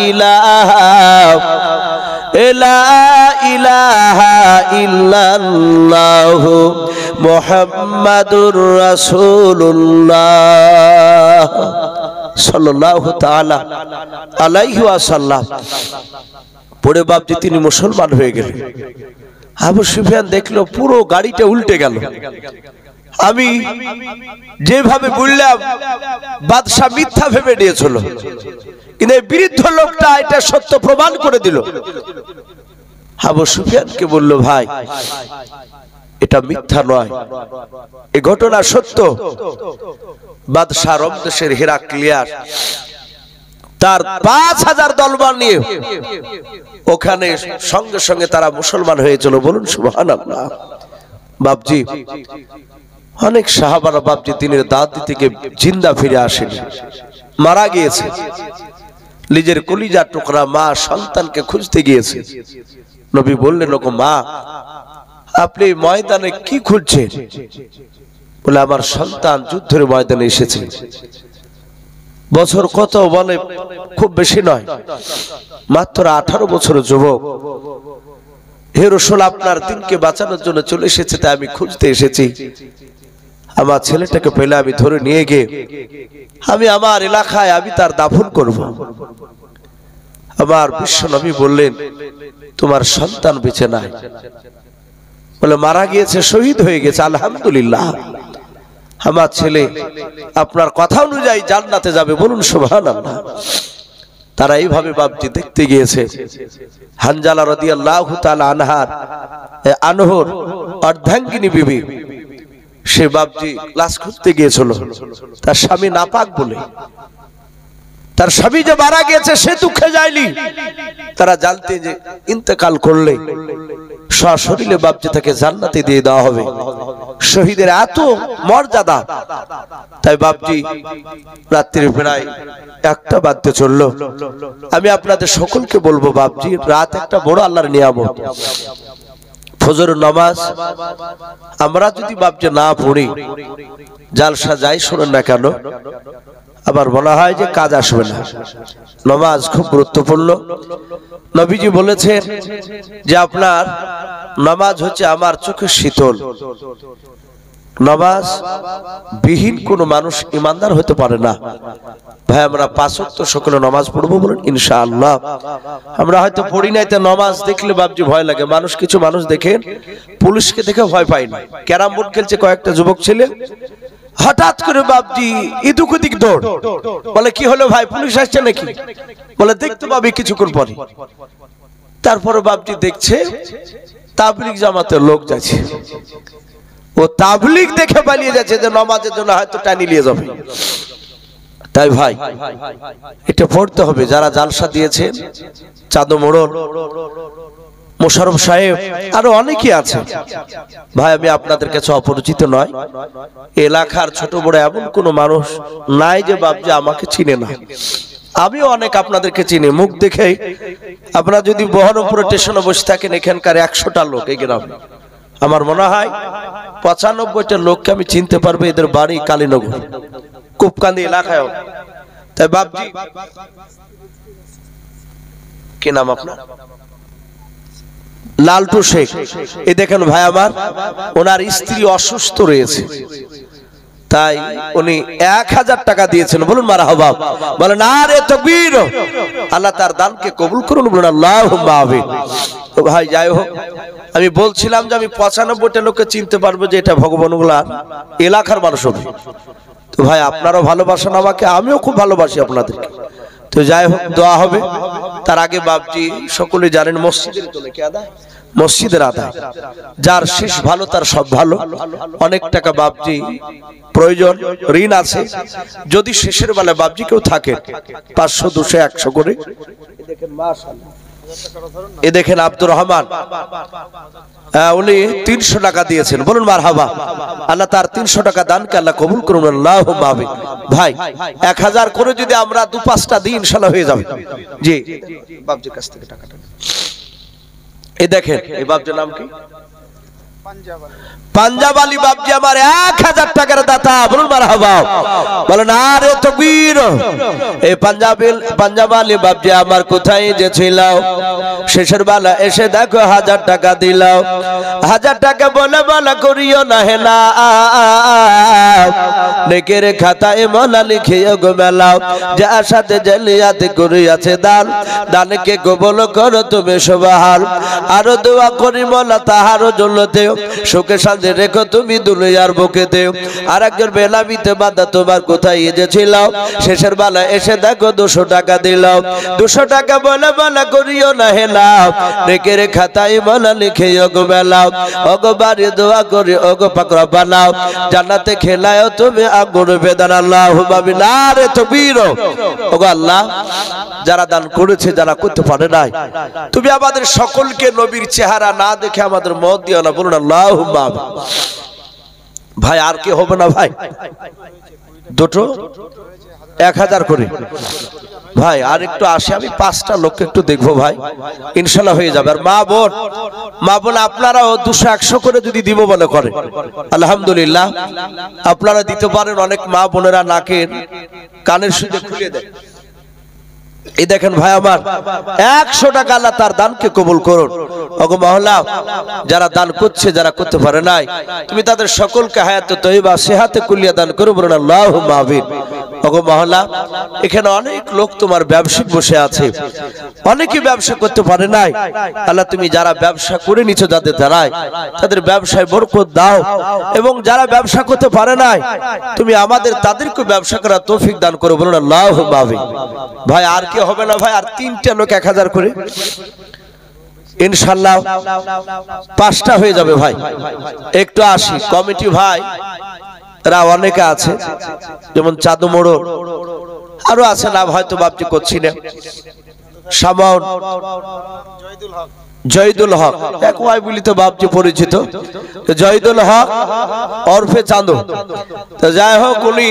ইলাহা লা ইলাহা ইল্লাল্লাহ মুহাম্মাদুর রাসূলুল্লাহ সাল্লাল্লাহু তাআলা আলাইহি ওয়াসাল্লাম পড়ে বাপজি তিনি মুসলমান হয়ে গেলেন। আবু সুফিয়ান দেখলো পুরো গাড়িটা উল্টে গেল। আমি যেভাবে বললাম বাদশা মিথ্যা ভেবে নিয়েছিল, কিন্তু এই বৃদ্ধ লোকটা এটা সত্য প্রমাণ করে দিল। আবু সুফিয়ানকে বলল, ভাই এটা মিথ্যা নয়, এই ঘটনা সত্য। বাদশা রোম দেশের হেরাক্লিয়াস তার 5000 দলবল নিয়ে ওখানে সঙ্গে সঙ্গে তারা মুসলমান হয়েছিল। বলুন সুবহানাল্লাহ। বাপজি অনেক সাহাবারা বাপজি দিনের দাওয়াত দিতে গিয়ে জিন্দা ফিরে আসেন, মারা গিয়েছে। নিজের কলিজার টুকরা মা সন্তানকে খুঁজতে গিয়েছে। নবী বললেন, ওগো মা, আপনি ময়দানে কি খুঁজছেন? বলে, আমার সন্তান যুদ্ধের ময়দানে এসেছে। বছর কত? বলে খুব বেশি নয়, মাত্র 18 বছরের যুবক। হে রাসূল, আপনার দিনকে বাঁচানোর জন্য চলে এসেছে, তাই আমি খুঁজতে এসেছি। আমার ছেলেটাকে পেলে আমি ধরে নিয়ে গিয়ে আমি আমার এলাকায় আমি তার দাফন করব। আমার বিশ্ব নবী বললেন, তোমার সন্তান বেঁচে নাই। বলে, মারা গিয়েছে, শহীদ হয়ে গেছে। আলহামদুলিল্লাহ, আমার ছেলে আপনার কথা অনুযায়ী জান্নাতে যাবে। বলুন সুবহানাল্লাহ। তারা এইভাবে বাপজি দেখতে গিয়েছে। হানজালা রাদিয়াল্লাহু তাআলা আনহর অর্ধাঙ্গিনী বিবি, সে বাপজি লাশ খুঁজতে গিয়েছিল। তার স্বামী নাপাক বলে, তার স্বামী যে মারা গিয়েছে সে দুঃখে যায়নি। তারা জানতে যে ইন্তেকাল করলে সশরীরে বাপজি তাকে জান্নাতে দিয়ে দেওয়া হবে। শহীদের এত মর্যাদা। তাই বাপজি রাত্রি প্রায় 1টা বাজতে চললো। আমি আপনাদের সকলকে বলবো, বাপজি রাত একটা বড় আল্লাহর নিয়ামত। ফজর নামাজ আমরা যদি বাপজি না পড়ি, জালসা যাই শোনেন না কেন, আবার বলা হয় যে কাজ আসবে না। নামাজ খুব গুরুত্বপূর্ণ। নবীজি বলেছেন যে আপনার নামাজ হচ্ছে আমার চোখের শীতল। নামাজ বিহীন কোন মানুষ ইমানদার হতে পারে না। ভাই আমরা 5 ওয়াক্ত সকলে নামাজ পড়বো, বলুন ইনশাআল্লাহ। আমরা হয়তো পড়ি নাই, তো নামাজ দেখলে বাপজি ভয় লাগে। মানুষ, কিছু মানুষ দেখেন পুলিশকে দেখে ভয় পায় না। ক্যারাম বোর্ড খেলছে কয়েকটা যুবক ছেলে, হঠাৎ করে বাপজি ইদুক ওদিক দৌড়। বলে, কি হলো ভাই, পুলিশ আসছে নাকি? বলে, দেখতে পাবি কিছুক্ষণ পরে। তারপরে বাপজি দেখছে তাবলীগ জামাতের লোক যাচ্ছে। ও তাবলীগ দেখে পালিয়ে যাচ্ছে যে নামাজের জন্য হয়তো টানি নিয়ে যাবে। তাই ভাই এটা পড়তে হবে। যারা জালসা দিয়েছেন, চাঁদ মোড়ল, মোশাররফ সাহেব, আরো অনেকে আছে। ভাই আমি আপনাদের কাছে অপরিচিত নয়। এলাকার ছোট বড় এমন কোন মানুষ নাই যে বাপজি আমাকে চিনে না। আমিও অনেক আপনাদেরকে চিনি, মুখ দেখেই। আপনারা যদি বহরমপুর স্টেশনে বসে থাকেন, এখানকার 100টা লোক এই গ্রামে, আমার মনে হয় 95টা লোককে আমি চিনতে পারবো। এদের বাড়ি কালীনগর, কুপকান্দি এলাকায়। তাই বাপজি, কি নাম আপনার? লালটু শেখ। এই দেখেন ভাই আমার, ওনার স্ত্রী অসুস্থ রয়েছে, তাই উনি 1000 টাকা দিয়েছেন। বলুন মারহাবা। বলেন আরে তাকবীর। আল্লাহ তার দানকে কবুল করুন, বলুন আল্লাহুম্মা আমিন। তো ভাই যাই হোক, আমি বলছিলাম যে আমি 95টা লোককে চিনতে পারবো যে এটা ভগবানগুলা এলাকার মানুষ হবে। তো ভাই আপনারাও ভালোবাসেন আমাকে, আমিও খুব ভালোবাসি আপনাদেরকে। তো যাই হোক, দোয়া হবে। তার আগে বাপজি সকলে জানেন মসজিদের জন্য কি আদায়, মসজিদের আদায়। যার শেষ ভালো তার সব ভালো। অনেক টাকা বাপজি প্রয়োজন, ঋণ আছে। যদি শেষের বেলা বাপজি কেউ থাকে 500, 200, 100 করে, দেখেন মাশাআল্লাহ এ দেখেন আব্দুর রহমান, উনি 300 টাকা দিয়েছেন, বলুন মারহাবা। আল্লাহ তার 300 টাকা দানকে আল্লাহ কবুল করুন, আল্লাহুম্মা আমিন। ভাই 1000 করে যদি আমরা 2-5টা দিই ইনশাআল্লাহ হয়ে যাবে। জি বাবজির কাছ থেকে টাকাটা। এই দেখেন এই বাবজির নাম কি? পাঞ্জাব আলী বাবজি আমার 1000 টাকার দাতা, বলুন মারহাবা, বলেন আরে তাকবীর। এই পাঞ্জাব আলী বাবজি আমার কোথায় যে ছিল, শেষের বেলা এসে দেখো 1000 টাকা দিলাও। 1000 টাকা বলে বলা করিও না হেলা, নেকের খাতায় মলা লিখিও গো মেলাও। যার সাথে জালিয়াতি করিয়াছে দান, দানকে কবুল করো তুমি সুবহান। আরো দোয়া করি মোলা তাহারও জন্নতে, সুখে শান্তি রেখো তুমি দুনিয়ার বুকেতে। আর একজন বেলামিতে বাঁধা তোমার কোথায় এসেছিল, শেষের বেলা এসে দেখো 200 টাকা দিলাও। 200 টাকা বলে বলা করিও না হেলাও, নেকের খাতায় মলা লিখিও গো মেলাও। ওগো বাড়ি দোয়া করি ওগো পাক রব্বানাও, জান্নাতে খেলায়ও তুমি আগুন বেদান, আল্লাহুম্মা আমিন। আরে তাকবীর। ওগো আল্লাহ, যারা দান করেছে যারা করতে পারে নাই, তুমি আমাদের সকলকে নবীর চেহারা না দেখে আমাদের মত দিও না, বলুন আল্লাহুম্মা আমিন। ভাই আর কি হবে না ভাই? দুটো 1000 করে ভাই, আর একটু আসে, আমি 5টা লোককে একটু দেখবো ভাই, ইনশাআল্লাহ হয়ে যাবে। আর মা বোন আপনারাও 200-100 করে যদি দিব বলে করে আলহামদুলিল্লাহ, আপনারা দিতে পারেন। অনেক মা বোনেরা নাকের কানের সুজে খুলে দেয়। এই দেখেন ভাই আমার 100 টাকা, আল্লাহ তার দানকে কবুল করুন। ওগো মহল্লা, যারা দান করছে যারা করতে পারে নাই, তুমি তাদের সকলকে হায়াতে তয়্যিবা সেহাতে কুলিয়া দান করো, বলুন আল্লাহুম্মা আমিন। ওগো মহল্লা, এখানে অনেক লোক তোমার ব্যবসায়িক বসে আছে, অনেকে ব্যবসা করতে পারে নাই। আল্লাহ তুমি যারা ব্যবসা করে নিছো যাদের দ্বারায়, তাদের ব্যবসায় বরকত দাও, এবং যারা ব্যবসা করতে পারে নাই তুমি আমাদের তাদেরকে ব্যবসা করার তৌফিক দান করো, বলুন আল্লাহুম্মা আমিন। ভাই আর কি হবে না ভাই? আর 3টা লোক 1000 করে ইনশাআল্লাহ 5টা হয়ে যাবে ভাই। একটু আসি কমিটি ভাই রা অনেকে আছে, যেমন চাঁদু মোড়, আরো আছে নাম হয়তো বাপজি করছি না, সামাউন, জয়দুল হক, এক ওয়াই বলি তো বাপজি পরিচিত, জয়দুল হক ওরফে চাঁদু। তো যাই হোক, উনি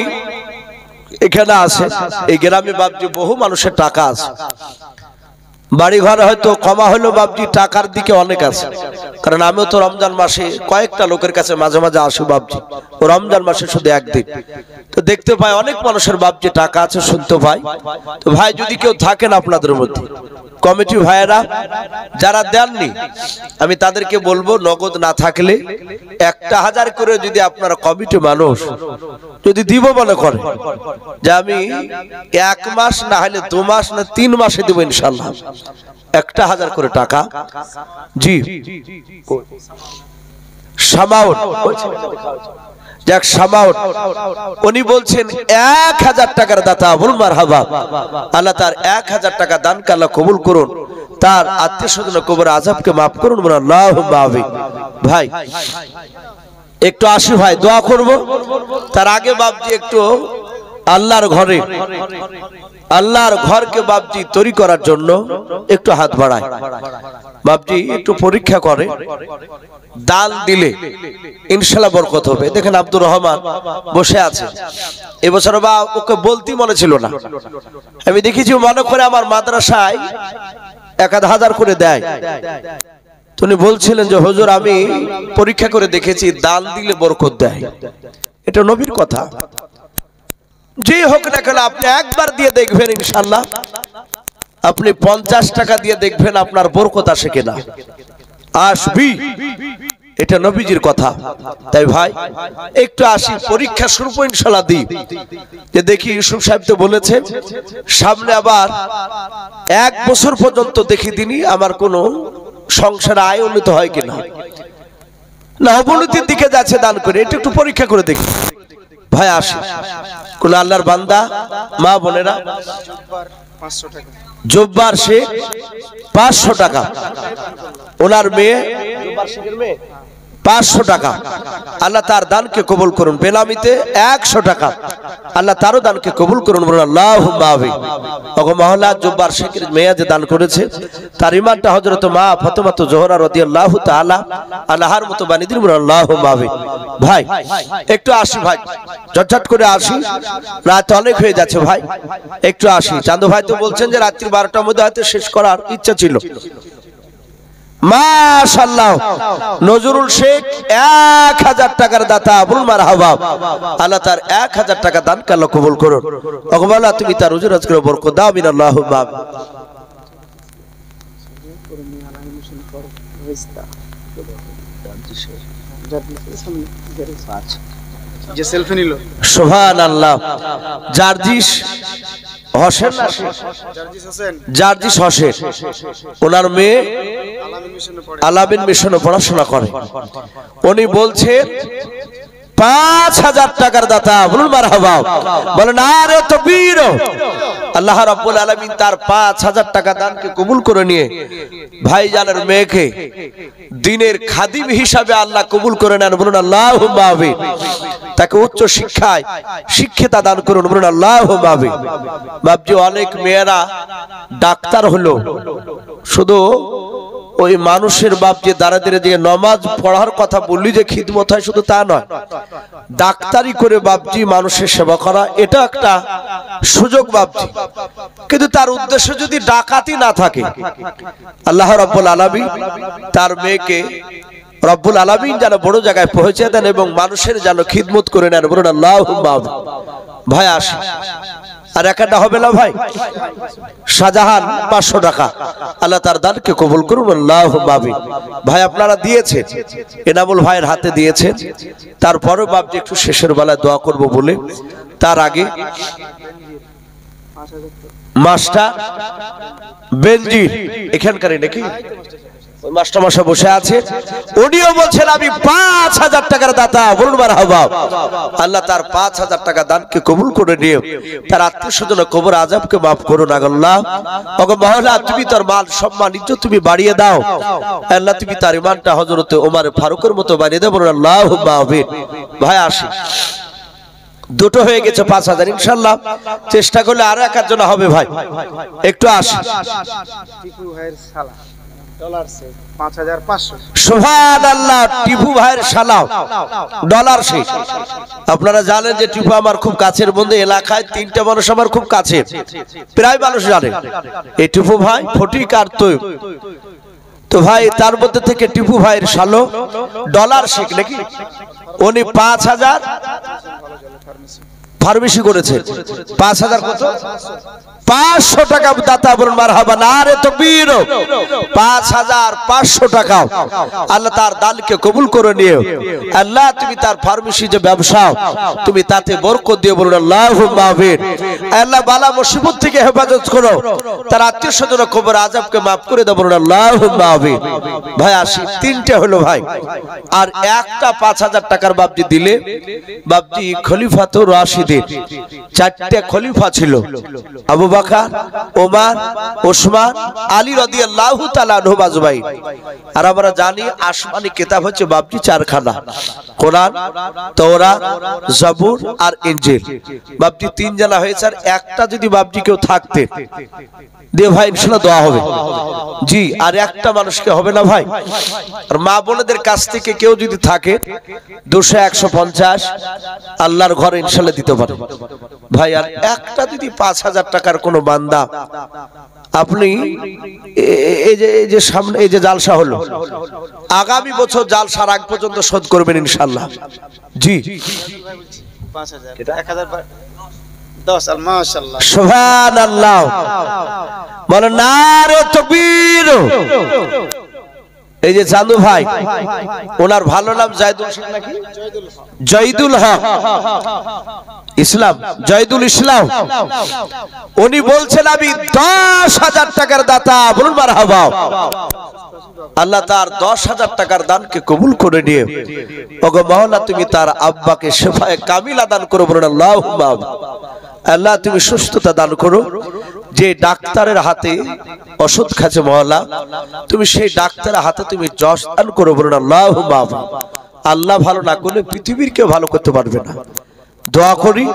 এখানে আছে। এই গ্রামে বাপজি বহু মানুষের টাকা আছে, বাড়ি ঘর হয়তো কমা হলো বাপজি, টাকার দিকে অনেক আছে। কারণ আমিও তো রমজান মাসে কয়েকটা লোকের কাছে মাঝে মাঝে আসি বাপজি, ও রমজান মাসে শুধু একদিন, তো দেখতে পাই অনেক মানুষের বাপজি টাকা আছে, শুনতে পাই। তো ভাই যদি কেউ থাকেন আপনাদের মধ্যে, কমিটি ভাইয়েরা যারা দেননি, আমি তাদেরকে বলবো নগদ না থাকলে 1000 করে যদি আপনারা কমিটি মানুষ যদি দিব মনে করে যে আমি 1 মাস না হলে 2 মাস না 3 মাসে দিব ইনশাআল্লাহ 1000 করে টাকা। জি সামাউন, যাক সামাউন, উনি বলছেন 1000 টাকার দাতা, বলুন মারহাবা। আল্লাহ তার 1000 টাকা দানকে আল্লাহ কবুল করুন, তার আত্মীয় স্বজন কবরের আযাবকে মাফ করুন, বলুন আল্লাহুম্মা আমিন। ভাই একটু আসি ভাই, দোয়া করব। তার আগে বাপজি একটু আল্লাহর ঘরকে বাপজি তৈরি করার জন্য একটু হাত বাড়ায়। বাপজি একটু পরীক্ষা করে, দান দিলে ইনশাআল্লাহ বরকত হবে। দেখেন আব্দুর রহমান বসে আছে, এবছর বা ওকে বলতে মনে ছিল না, আমি দেখেছি মনে করে আমার মাদ্রাসায় 1000 করে দেয়। উনি বলছিলেন যে হুজুর আমি পরীক্ষা করে দেখেছি দান দিলে বরকত দেয়, এটা নবীর কথা। যে হোক না কেন আপনি একবার দিয়ে দেখবেন ইনশাআল্লাহ, আপনি 50 টাকা দিয়ে দেখবেন আপনার বরকত আসে কিনা, আসবি, এটা নবীজির কথা। তাই ভাই একটু আসি, পরীক্ষা শুরু করে ইনশাআল্লাহ দিই, যে দেখি ইউসুফ সাহেব তো বলেছে সামনে আবার 1 বছর পর্যন্ত দেখি দিনই আমার কোনো সংসারে আয় উন্নত হয় কিনা, না অবনতির দিকে যাচ্ছে দান করে, এটা একটু পরীক্ষা করে দেখি। ভাই আসি, কোন আল্লাহর বান্দা মা বোনেরা, জব্বার শেখ 500 টাকা, ওনার মেয়ে 500 টাকা, আল্লাহ তার দানকে কবুল করুন। বেনামিতে 100 টাকা, আল্লাহ তারও দানকে কবুল করুন। বলুন আল্লাহুম্মা আমিন। ওগো মহল্লা জব্বার শেখের মেয়ে যে দান করেছে, তার ইমানটা হযরত মা ফাতেমা জোহরা রাদিয়াল্লাহু তাআলা আনহার মতো বানিয়ে দিন। বলুন আল্লাহুম্মা আমিন। ভাই একটু আসি, ভাই ঝটঝট করে আসি, রাত অনেক হয়ে যাচ্ছে ভাই, একটু আসি। চান্দু ভাই তো বলছেন যে রাত্রি 12টার মধ্যে হয়তো শেষ করার ইচ্ছা ছিল। মাশাআল্লাহ, নজরুল শেখ 1000 টাকার দাতা, বলুন মারহাবা। আল্লাহ তার 1000 টাকা দানকে আল্লাহ কবুল করুন। ওগো মাওলা তুমি তার রুজি রোজগারে বরকত দাও, আমিন আল্লাহুম্মা আমিন। যে সেলফি নিল সুবহানাল্লাহ। জার্জিস হোসেন, জার্জিস হোসেন, ওনার মেয়ে আলামিন মিশনে পড়াশোনা করে। উনি বলছেন 5000 টাকার দাতা, বলুন মারহাবা। বলেন আরে তাকবীর। আল্লাহ রাব্বুল আলামিন তার 5000 টাকা দানকে কবুল করে নিয়ে ভাইজানের মেয়েকে দ্বীনের খাদিম হিসাবে আল্লাহ কবুল করে নেন। বলুন আল্লাহুম্মা আমিন। তাকে উচ্চ শিক্ষায় শিক্ষিতা দান করুন। বলুন আল্লাহুম্মা আমিন। বাপজি, অনেক মেয়েরা ডাক্তার হলো, শুধু ওই মানুষের বাপ যে দাঁড়াতে যে নামাজ পড়ার কথা বললি যে খিদমত হয়, শুধু তা নয়, ডাক্তারি করে বাপজি মানুষের সেবা করা, এটা একটা সুযোগ বাপজি। কিন্তু তার উদ্দেশ্য যদি ডাকাতি না থাকে, আল্লাহ রাব্বুল আলামিন তার মেয়েকে রব্বুল আলামিন যেন বড় জায়গায় পৌঁছে দেন এবং মানুষের যেন খিদমত করে নেন। বলুন আল্লাহুম্মা আমিন। ভাই আসে আর একটা হবে না ভাই। শাহজাহান 500 টাকা, আল্লাহ তার দানকে কবুল করুন। আল্লাহুম্মা আমিন। ভাই আপনারা দিয়েছেন, এনামুল ভাইয়ের হাতে দিয়েছেন। তারপরেও বাপজি একটু শেষের বেলায় দোয়া করব বলে, তার আগে মাস্টার বেনজির এখানকারই নাকি ওই মাস্টার মশাই বসে আছে, উনিও বলছেন আমি 5000 টাকার দাতা, বলুন মারহাবা। আল্লাহ তার 5000 টাকা দানকে কবুল করে নিয়ে তার আত্মীয়স্বজন কবর আযাবকে maaf করুন। আল্লাহ ওগো মাওলা, তুমি তার মান সম্মান ইজ্জত তুমি বাড়িয়ে দাও। আল্লাহ তুমি তার ইমানটা হযরতে ওমর ফারুকের মতো বানিয়ে দাও। বলুন আল্লাহুম্মা আমিন। ভাই আসি, দুটো হয়ে গেছে 5000, ইনশাআল্লাহ চেষ্টা করলে আরো একজন হবে। ভাই একটু আসি। টিপু ভাইয়ের শালা ডলার সে 5500। সুবহানাল্লাহ, টিপু ভাইয়ের শালা ডলার সে। আপনারা জানেন যে টিপু আমার খুব কাছের বন্ধু, এলাকায় 3টা মানুষ আমার খুব কাছের, প্রায় মানুষ জানে এই টিপু ভাই ফটিক আর তৈব। তো ভাই তার মধ্যে থেকে টিপু ভাইয়ের শালো ডলার শেখ নাকি, উনি 5000 ফার্মেসি করেছে। 5000 কত? 500 টাকা দাতা, বলুন মারহাবা। নারে তাকবীর। 5500 টাকা আল্লাহ তার দানকে কবুল করে নিও। আল্লাহ তুমি তার ফার্মেসি যে ব্যবসা, তুমি তাতে বরকত দিও। বলুন আল্লাহুম্মা আমিন। আল্লাহ বালা মুসিবত থেকে হেফাজত করো, তার আত্মীয়স্বজন কবর আযাবকে maaf করে দাও। বলুন আল্লাহুম্মা আমিন। ভাই আসি, 3টে হলো ভাই, আর একটা 5000 টাকার বাপজি দিলে, বাপজি খলিফাতুর রাশিদিন 4টে খলিফা ছিল, আবু বকর, ওমর, ওসমান, আলী রাদিয়াল্লাহু তাআলা আনহু আজমাইন। আর আমরা জানি আসমানি কিতাব হচ্ছে বাপজি 4খানা, কোরআন, তাওরাত, জাবুর আর ইনজিল। বাপজি 3 জানা হয়েছে, আর একটা যদি বাপজি কেউ থাকতে দিয়ে ভাই ইনশাআল্লাহ দোয়া হবে। জি, আর একটা মানুষকে হবে না ভাই। আর মা বোনদের কাছ থেকে কেউ যদি থাকে 200 150 আল্লাহর ঘরে ইনশাআল্লাহ দিতে পারে ভাই। আর একটা যদি 5000 টাকার কোনো বান্দা, আপনি এই যে সামনে এই যে জালসা হলো, আগামী বছর জালসার আগ পর্যন্ত শোধ করবেন ইনশাআল্লাহ। জি 5000 1000 10 মাশাআল্লাহ সুবহানাল্লাহ। বলেন নারে তাকবীর। এই যে চান্দু ভাই, ওনার ভালো নাম জায়দুল শেখ নাকি, জয়দুল হক ইসলাম, জয়দুল ইসলাম। উনি বলছেন আমি 10000 টাকার দাতা, বলুন মারহাবা। আল্লাহ তার 10000 টাকার দানকে কবুল করে নিয়ে ওগো মাওলা তুমি তার আব্বাকে শেফায়ে কামিলা দান করো। বলুন আল্লাহুম্মা আমিন। আল্লাহ তুমি সুস্থতা দান করো, যে ডাক্তারের হাতে ওষুধ খাচ্ছে মওলা, তুমি সেই ডাক্তারের হাতে তুমি যশ দান করো, বলুন আল্লাহুম্মা আমিন। আল্লাহ ভালো না করলে পৃথিবীর কেউ ভালো করতে পারবে না। দোয়া করি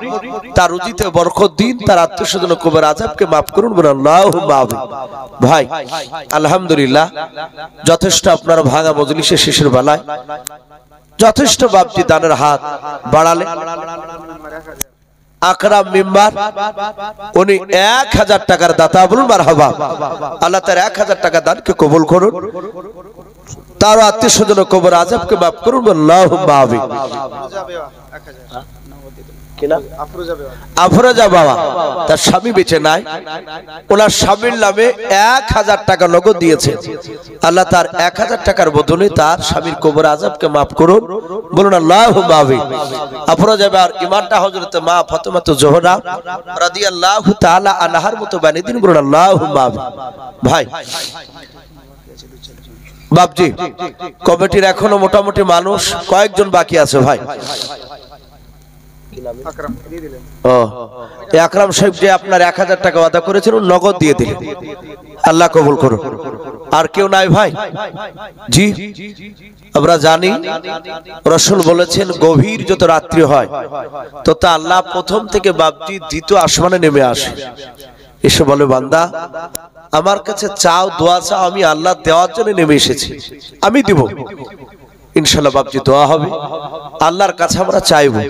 তার রুজিতে বরকত দিন, তার আত্মীয়স্বজন কবর আযাবকে মাফ করুন, বলুন আল্লাহুম্মা আমিন। ভাই আলহামদুলিল্লাহ, যথেষ্ট আপনারা ভাঙা মজলিসে শেষের বেলায় যথেষ্ট বাপজি দানের হাত বাড়ালে। আকরাম মেম্বার উনি 1000 টাকার দাতা, বলুন মারহাবা। আল্লাহ তার 1000 টাকা দানকে কবুল করুন, তার আত্মীয়স্বজন কবর আযাবকে মাফ করুন, আল্লাহুম্মা আমিন। আফরোজা বাবা, তার স্বামী বেঁচে নাই, ওনার স্বামীর নামে 1000 টাকা নগদ দিয়েছে। আল্লাহ তার 1000 টাকার বদলে তার স্বামীর কবর আযাবকে মাফ করুন, বলুন আল্লাহুম্মা আমিন। আফরোজা বাবার ইমানটা হযরত মা ফাতেমা জোহরা রাদিয়াল্লাহু তাআলা আনহার মতো বানিয়ে দিন, বলুন আল্লাহুম্মা আমিন। ভাই বাপজি, কমিটির এখনো মোটামুটি মানুষ কয়েকজন বাকি আছে। ভাই আকরাম সাহেব যে আপনার 1000 টাকা ওয়াদা করেছেন নগদ দিয়ে দিলেন, আল্লাহ কবুল করুন। আর কেউ নাই ভাই? জি, আমরা জানি রাসূল বলেছেন গভীর যত রাত্রি হয় তত আল্লাহ প্রথম থেকে বাপজি দ্বিতীয় আসমানে নেমে আসে, এসে বলে বান্দা আমার কাছে চাও, দোয়া চাও, আমি আল্লাহ দেওয়ার জন্য নেমে এসেছি, আমি দিব। ইনশাআল্লাহ বাপজি দোয়া হবে, আল্লাহর কাছে আমরা চাইবো।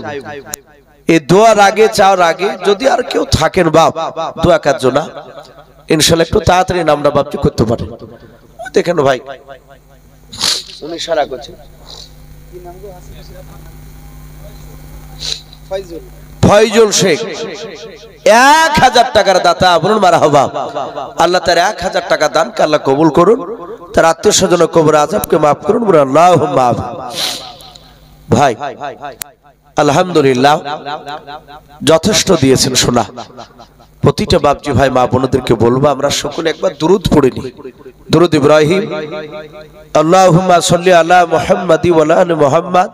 এই দোয়ার আগে চাওয়ার আগে যদি আর কেউ থাকেন বাপ দোয়া কাজ না, ইনশাআল্লাহ একটু তাড়াতাড়ি নামটা বাপজি করতে পারে। দেখেন ভাই উনি সারা করছে ফয়জুল শেখ 1000 টাকার দাতা, বলুন মারহাবা। আল্লাহ তার 1000 টাকা দানকে আল্লাহ কবুল করুন, তার আত্মীয়স্বজন কবর আযাবকে মাফ করুন, বলুন আল্লাহুম্মা আমিন। ভাই আলহামদুলিল্লাহ, যথেষ্ট দিয়েছেন সোনা। প্রতিটা বাপজি ভাই মা বোনদেরকে বলবো আমরা সকলে একবার দুরূদ পড়ে নিই। দুরূদ ইব্রাহিম, আল্লাহুম্মা সাল্লি আলা মুহাম্মাদি ওয়া আলা আলি মুহাম্মাদ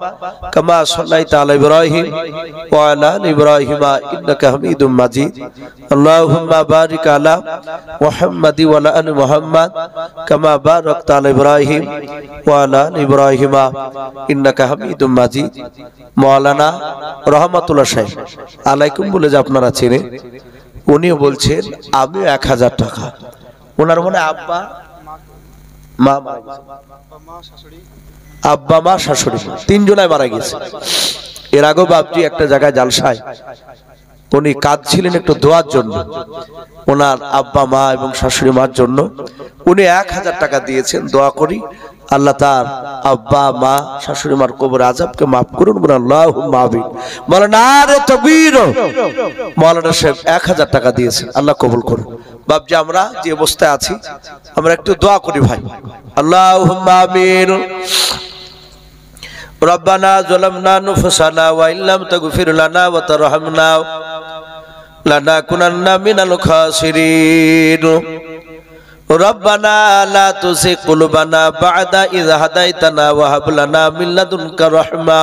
কামা সাল্লাইতা আলা ইব্রাহিম ওয়া আলা আলি ইব্রাহিম ইন্নাকা হামিদুম মাজিদ। আল্লাহুম্মা বারিক আলা মুহাম্মাদি ওয়া আলা আলি মুহাম্মাদ কামা বারাকতা আলা ইব্রাহিম ওয়া আলা আলি ইব্রাহিম ইন্নাকা হামিদুম মাজিদ। মাওলানা রহমাতুল্লাহ সাহেব আলাইকুম বলে যে আপনারা চেনেন, উনিও বলছেন আমি 1000 টাকা। ওনার মনে আব্বা মা শাশুড়ি তিনজনাই মারা গেছে। এর আগেও বাপজি একটা জায়গায় জালসায় উনি কাঁদছিলেন একটু দোয়ার জন্য, ওনার আব্বা মা এবং শাশুড়ি মার জন্য উনি 1000 টাকা দিয়েছেন। দোয়া করি আল্লাহ তার আব্বা মা শাশুড়ি মার কবর আযাবকে মাফ করুন, বলুন আল্লাহুম্মা আমিন। মাওলানা রে তাকবীর, মাওলানা সাহেব 1000 টাকা দিয়েছেন, আল্লাহ কবুল করুন। বাপজি আমরা যে অবস্থায় আছি আমরা একটু দোয়া করি ভাই, আল্লাহুম্মা আমিন। রব্বানা যালামনা আনফুসানা ওয়া ইল্লাম তাগফির লানা ওয়া তারহামনা লানাকুনান্না মিনাল খাসিরিন। রব্বানা লা তুযিগ কুলুবানা বা'দা ইয হাদাইতানা ওয়া হাব লানা মিন লাদুনকা রাহমা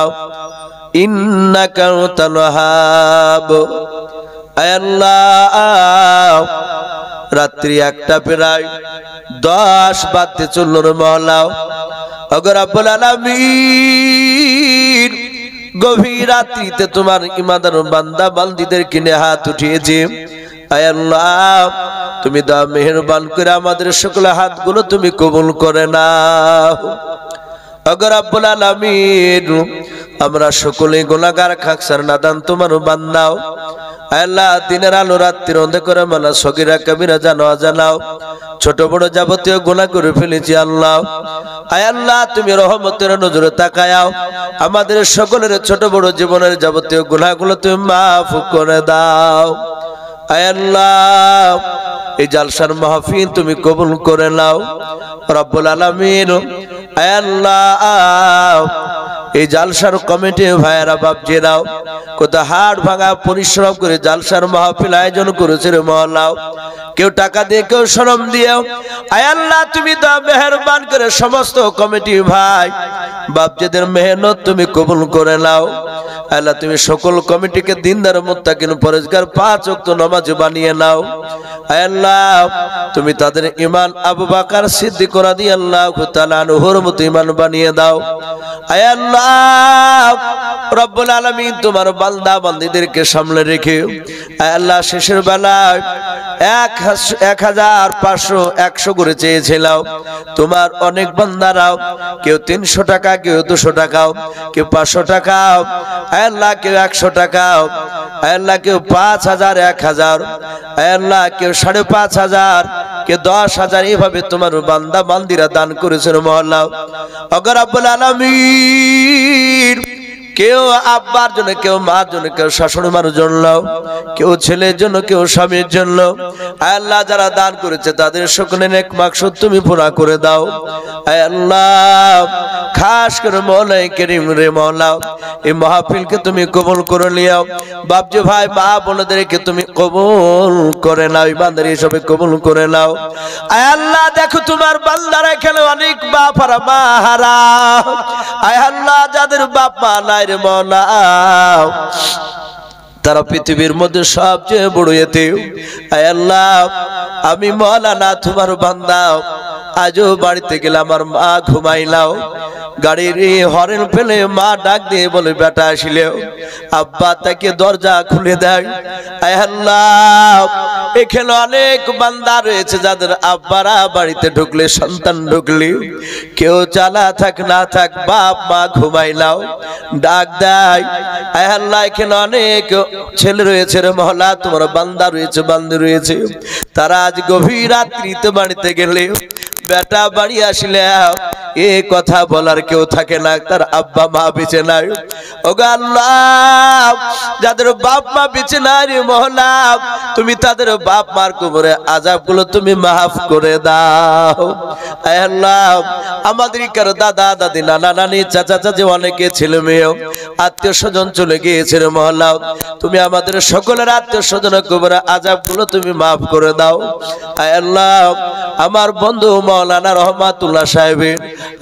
ইন্নাকা আনতাল ওয়াহ্হাব। আয় আল্লাহ, রাত্রি 1টা প্রায় 10 বাজতে চলল রে মাওলা। ওগো রব্বুল আলামিন, গভীর রাত্রিতে তোমার ইমানদার বান্দা বান্দীদের কিনে হাত উঠিয়েছে। আয় আল্লাহ, তুমি দয়া মেহেরবান করে আমাদের সকল হাতগুলো তুমি কবুল করে নাও। ওগো রব্বুল আলামিন, আমরা সকলেই গুনাহগার খাকসার নাদান তোমার বান্দাও। আল্লাহ, দিনের আলো রাত্রির অন্ধকারে মালা সগীরা কবিরা জানো অজানাও ছোট বড় যাবতীয় গুনাহ করে ফেলেছি আল্লাহ। আয় আল্লাহ, তুমি রহমতের নজরে তাকায়াও, আমাদের সকলের ছোট বড় জীবনের যাবতীয় গুনাহগুলো তুমি মাফ করে দাও। আয় আল্লাহ, এই জালসার মাহফিল তুমি কবুল করে নাও রব্বুল আলামিন। আয় আল্লাহ, এই জালসার কমিটি ভাইয়েরা বাপজিরাও কত হাড় ভাঙা পরিশ্রম করে জালসার মাহফিল আয়োজন করেছে রে মওলাও। কেউ টাকা দিয়ে, কেউ শ্রম দিয়েও। আয় আল্লাহ, তুমি তো মেহেরবান করে সমস্ত কমিটি ভাই বাপজিদের মেহনত তুমি কবুল করে নাও। আল্লাহ তুমি সকল কমিটিকে দিনদার মুত্তাকিন পরেজগার 5 ওয়াক্ত নামাজ বানিয়ে নাও। আয় আল্লাহ তুমি তাদের ঈমান আবু বকর সিদ্দিক রাদিয়াল্লাহু তাআলা আনহুর মতো ঈমান বানিয়ে দাও। আয় আল্লাহ রব্বুল আলামিন তোমার বান্দা বান্দীদেরকে সামনে রেখে আয় আল্লাহ শেষের বেলায় 1500 100 করে চেয়েছিলাম। তোমার অনেক বান্দারাও কেউ 300 টাকা, কেউ 200 টাকা, কেউ 500 টাকা, আল্লাহ কেউ 100 টাকা, আল্লাহ কেউ 5000 1000, আল্লাহ কেউ 5500, কেউ 10000, এইভাবে তোমার বান্দা বান্দিরা দান করেছেন মহল্লা। ওগো রব্বুল আলামিন কেউ আব্বার জন্য, কেউ মার জন্য, কেউ শাশুড়ি মার জন্য, কেউ ছেলের জন্য, কেউ স্বামীর জন্য, আল্লাহ যারা দান করেছে তাদের সকলের নেক মাকসুদ তুমি পুরা করে দাও। আয় আল্লাহ খাস করে মওলাই করিম রে মওলা এই মাহফিলকে তুমি কবুল করে নিও। বাপজি ভাই মা বোনদেরকে তুমি কবুল করে নাও, ইমানদার হিসেবে কবুল করে নাও। আয় আল্লাহ দেখো তোমার বান্দারা এখানে অনেক বাপ আর মা হারা। আয় আল্লাহ যাদের বাপ মা নাই রে মওলা তারা পৃথিবীর মধ্যে সবচেয়ে বড় এতিম। আয় আল্লাহ আমি মওলানা তোমার বান্দা, আজও বাড়িতে গেলে আমার মা ঘুমাইলাও, গাড়ির হরেন ফেলে মা ডাক দিয়ে বলে বেটা আসিলেও আব্বা তাকে দরজা খুলে দেয়। আয় আল্লাহ এখানে অনেক বান্দা রয়েছে যাদের আব্বারা বাড়িতে ঢুকলে, সন্তান ঢুকলে কেউ চালা থাক না থাক বাপ মা ঘুমাইলাও ডাক দেয়। আয় আল্লাহ এখানে অনেক ছেলে রয়েছে রে মহল্লা, তোমার বান্দা রয়েছে বান্দি রয়েছে, তারা আজ গভীর রাত্রিতে বাড়িতে গেলে বেটা বাড়ি আসলে এ কথা বলার কেউ থাকে না, তার আব্বা মা বেঁচে নাই। ওগো আল্লাহ যাদের বাপ মা বেঁচে নাই রে মওলা তুমি তাদের বাপ মার কবরে আযাবগুলো তুমি মাফ করে দাও। আয় আল্লাহ আমাদের কারো দাদা দাদি নানা নানি চাচা চাচি অনেকে ছেলে মেয়ে আত্মীয় স্বজন চলে গিয়েছে রে মওলা, তুমি আমাদের সকলের আত্মীয় স্বজনের কবরে আযাবগুলো তুমি মাফ করে দাও। আয় আল্লাহ আমার বন্ধু মাওলানা রহমাতুল্লাহ সাহেবের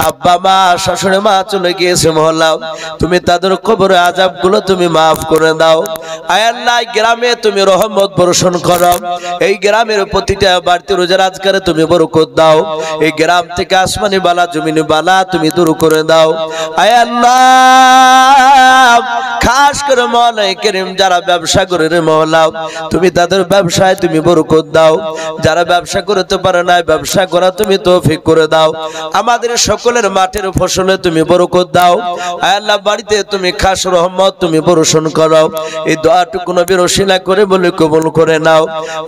আব্বা মা শাশুড়ি মা চলে গিয়েছে মহল্লা, তুমি তাদের কবরে আযাবগুলো তুমি মাফ করে দাও। আয় আল্লাহ গ্রামে তুমি রহমত বর্ষণ করো, এই গ্রামের প্রতিটা বাড়িতে রোজার আজকারে তুমি বরকত দাও, এই গ্রাম থেকে আসমানি বালা জমিনি বালা তুমি দূর করে দাও। আয় আল্লাহ খাস করে মওলাই করিম যারা ব্যবসা করে রে মওলা তুমি তাদের ব্যবসায় তুমি বরকত দাও, যারা ব্যবসা করতে পারে না ব্যবসা করা তুমি তৌফিক করে দাও। আমাদের সকলের মাঠের ফসলে তুমি বরকত দাও। আয় আল্লাহ বাড়িতে তুমি খাস রহমত তুমি বর্ষণ করো, এই দোয়াটুকু নবীর ওসিলা করে বলে কবুল করে নাও।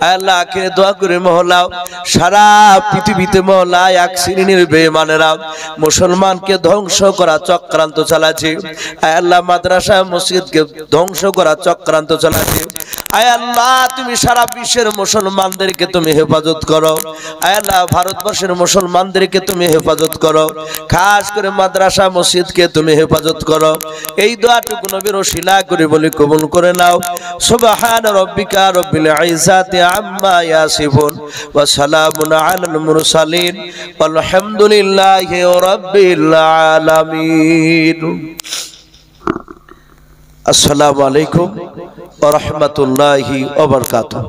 আয় আল্লাহ আখিরে দোয়া করে মহল্লা সারা পৃথিবীতে মহল্লা এক শ্রেণীর বেঈমানেরা মুসলমানকে ধ্বংস করা চক্রান্ত চালাচ্ছে। আয় আল্লাহ মাদ্রাসা মসজিদকে ধ্বংস করা চক্রান্ত চালাচ্ছে। আয় আল্লাহ তুমি সারা বিশ্বের মুসলমানদেরকে তুমি হেফাজত করো। আয় আল্লাহ ভারতবর্ষের মুসলমানদেরকে তুমি হেফাজত করো, খাস করে মাদ্রাসা মসজিদকে তুমি হেফাজত করো। এই দোয়াটুকু নবীর ওসিলা করে বলে কবুল করে নাও। সুবহান রাব্বিকা রাব্বিল ইজ্জাতি আম্মা ইয়াসিফুন ওয়া সালামুন আলাল মুরসালিন ওয়ালহামদুলিল্লাহি রাব্বিল আলামিন। আসসালামু আলাইকুম ওয়া রাহমাতুল্লাহি ওয়া বারাকাতুহু।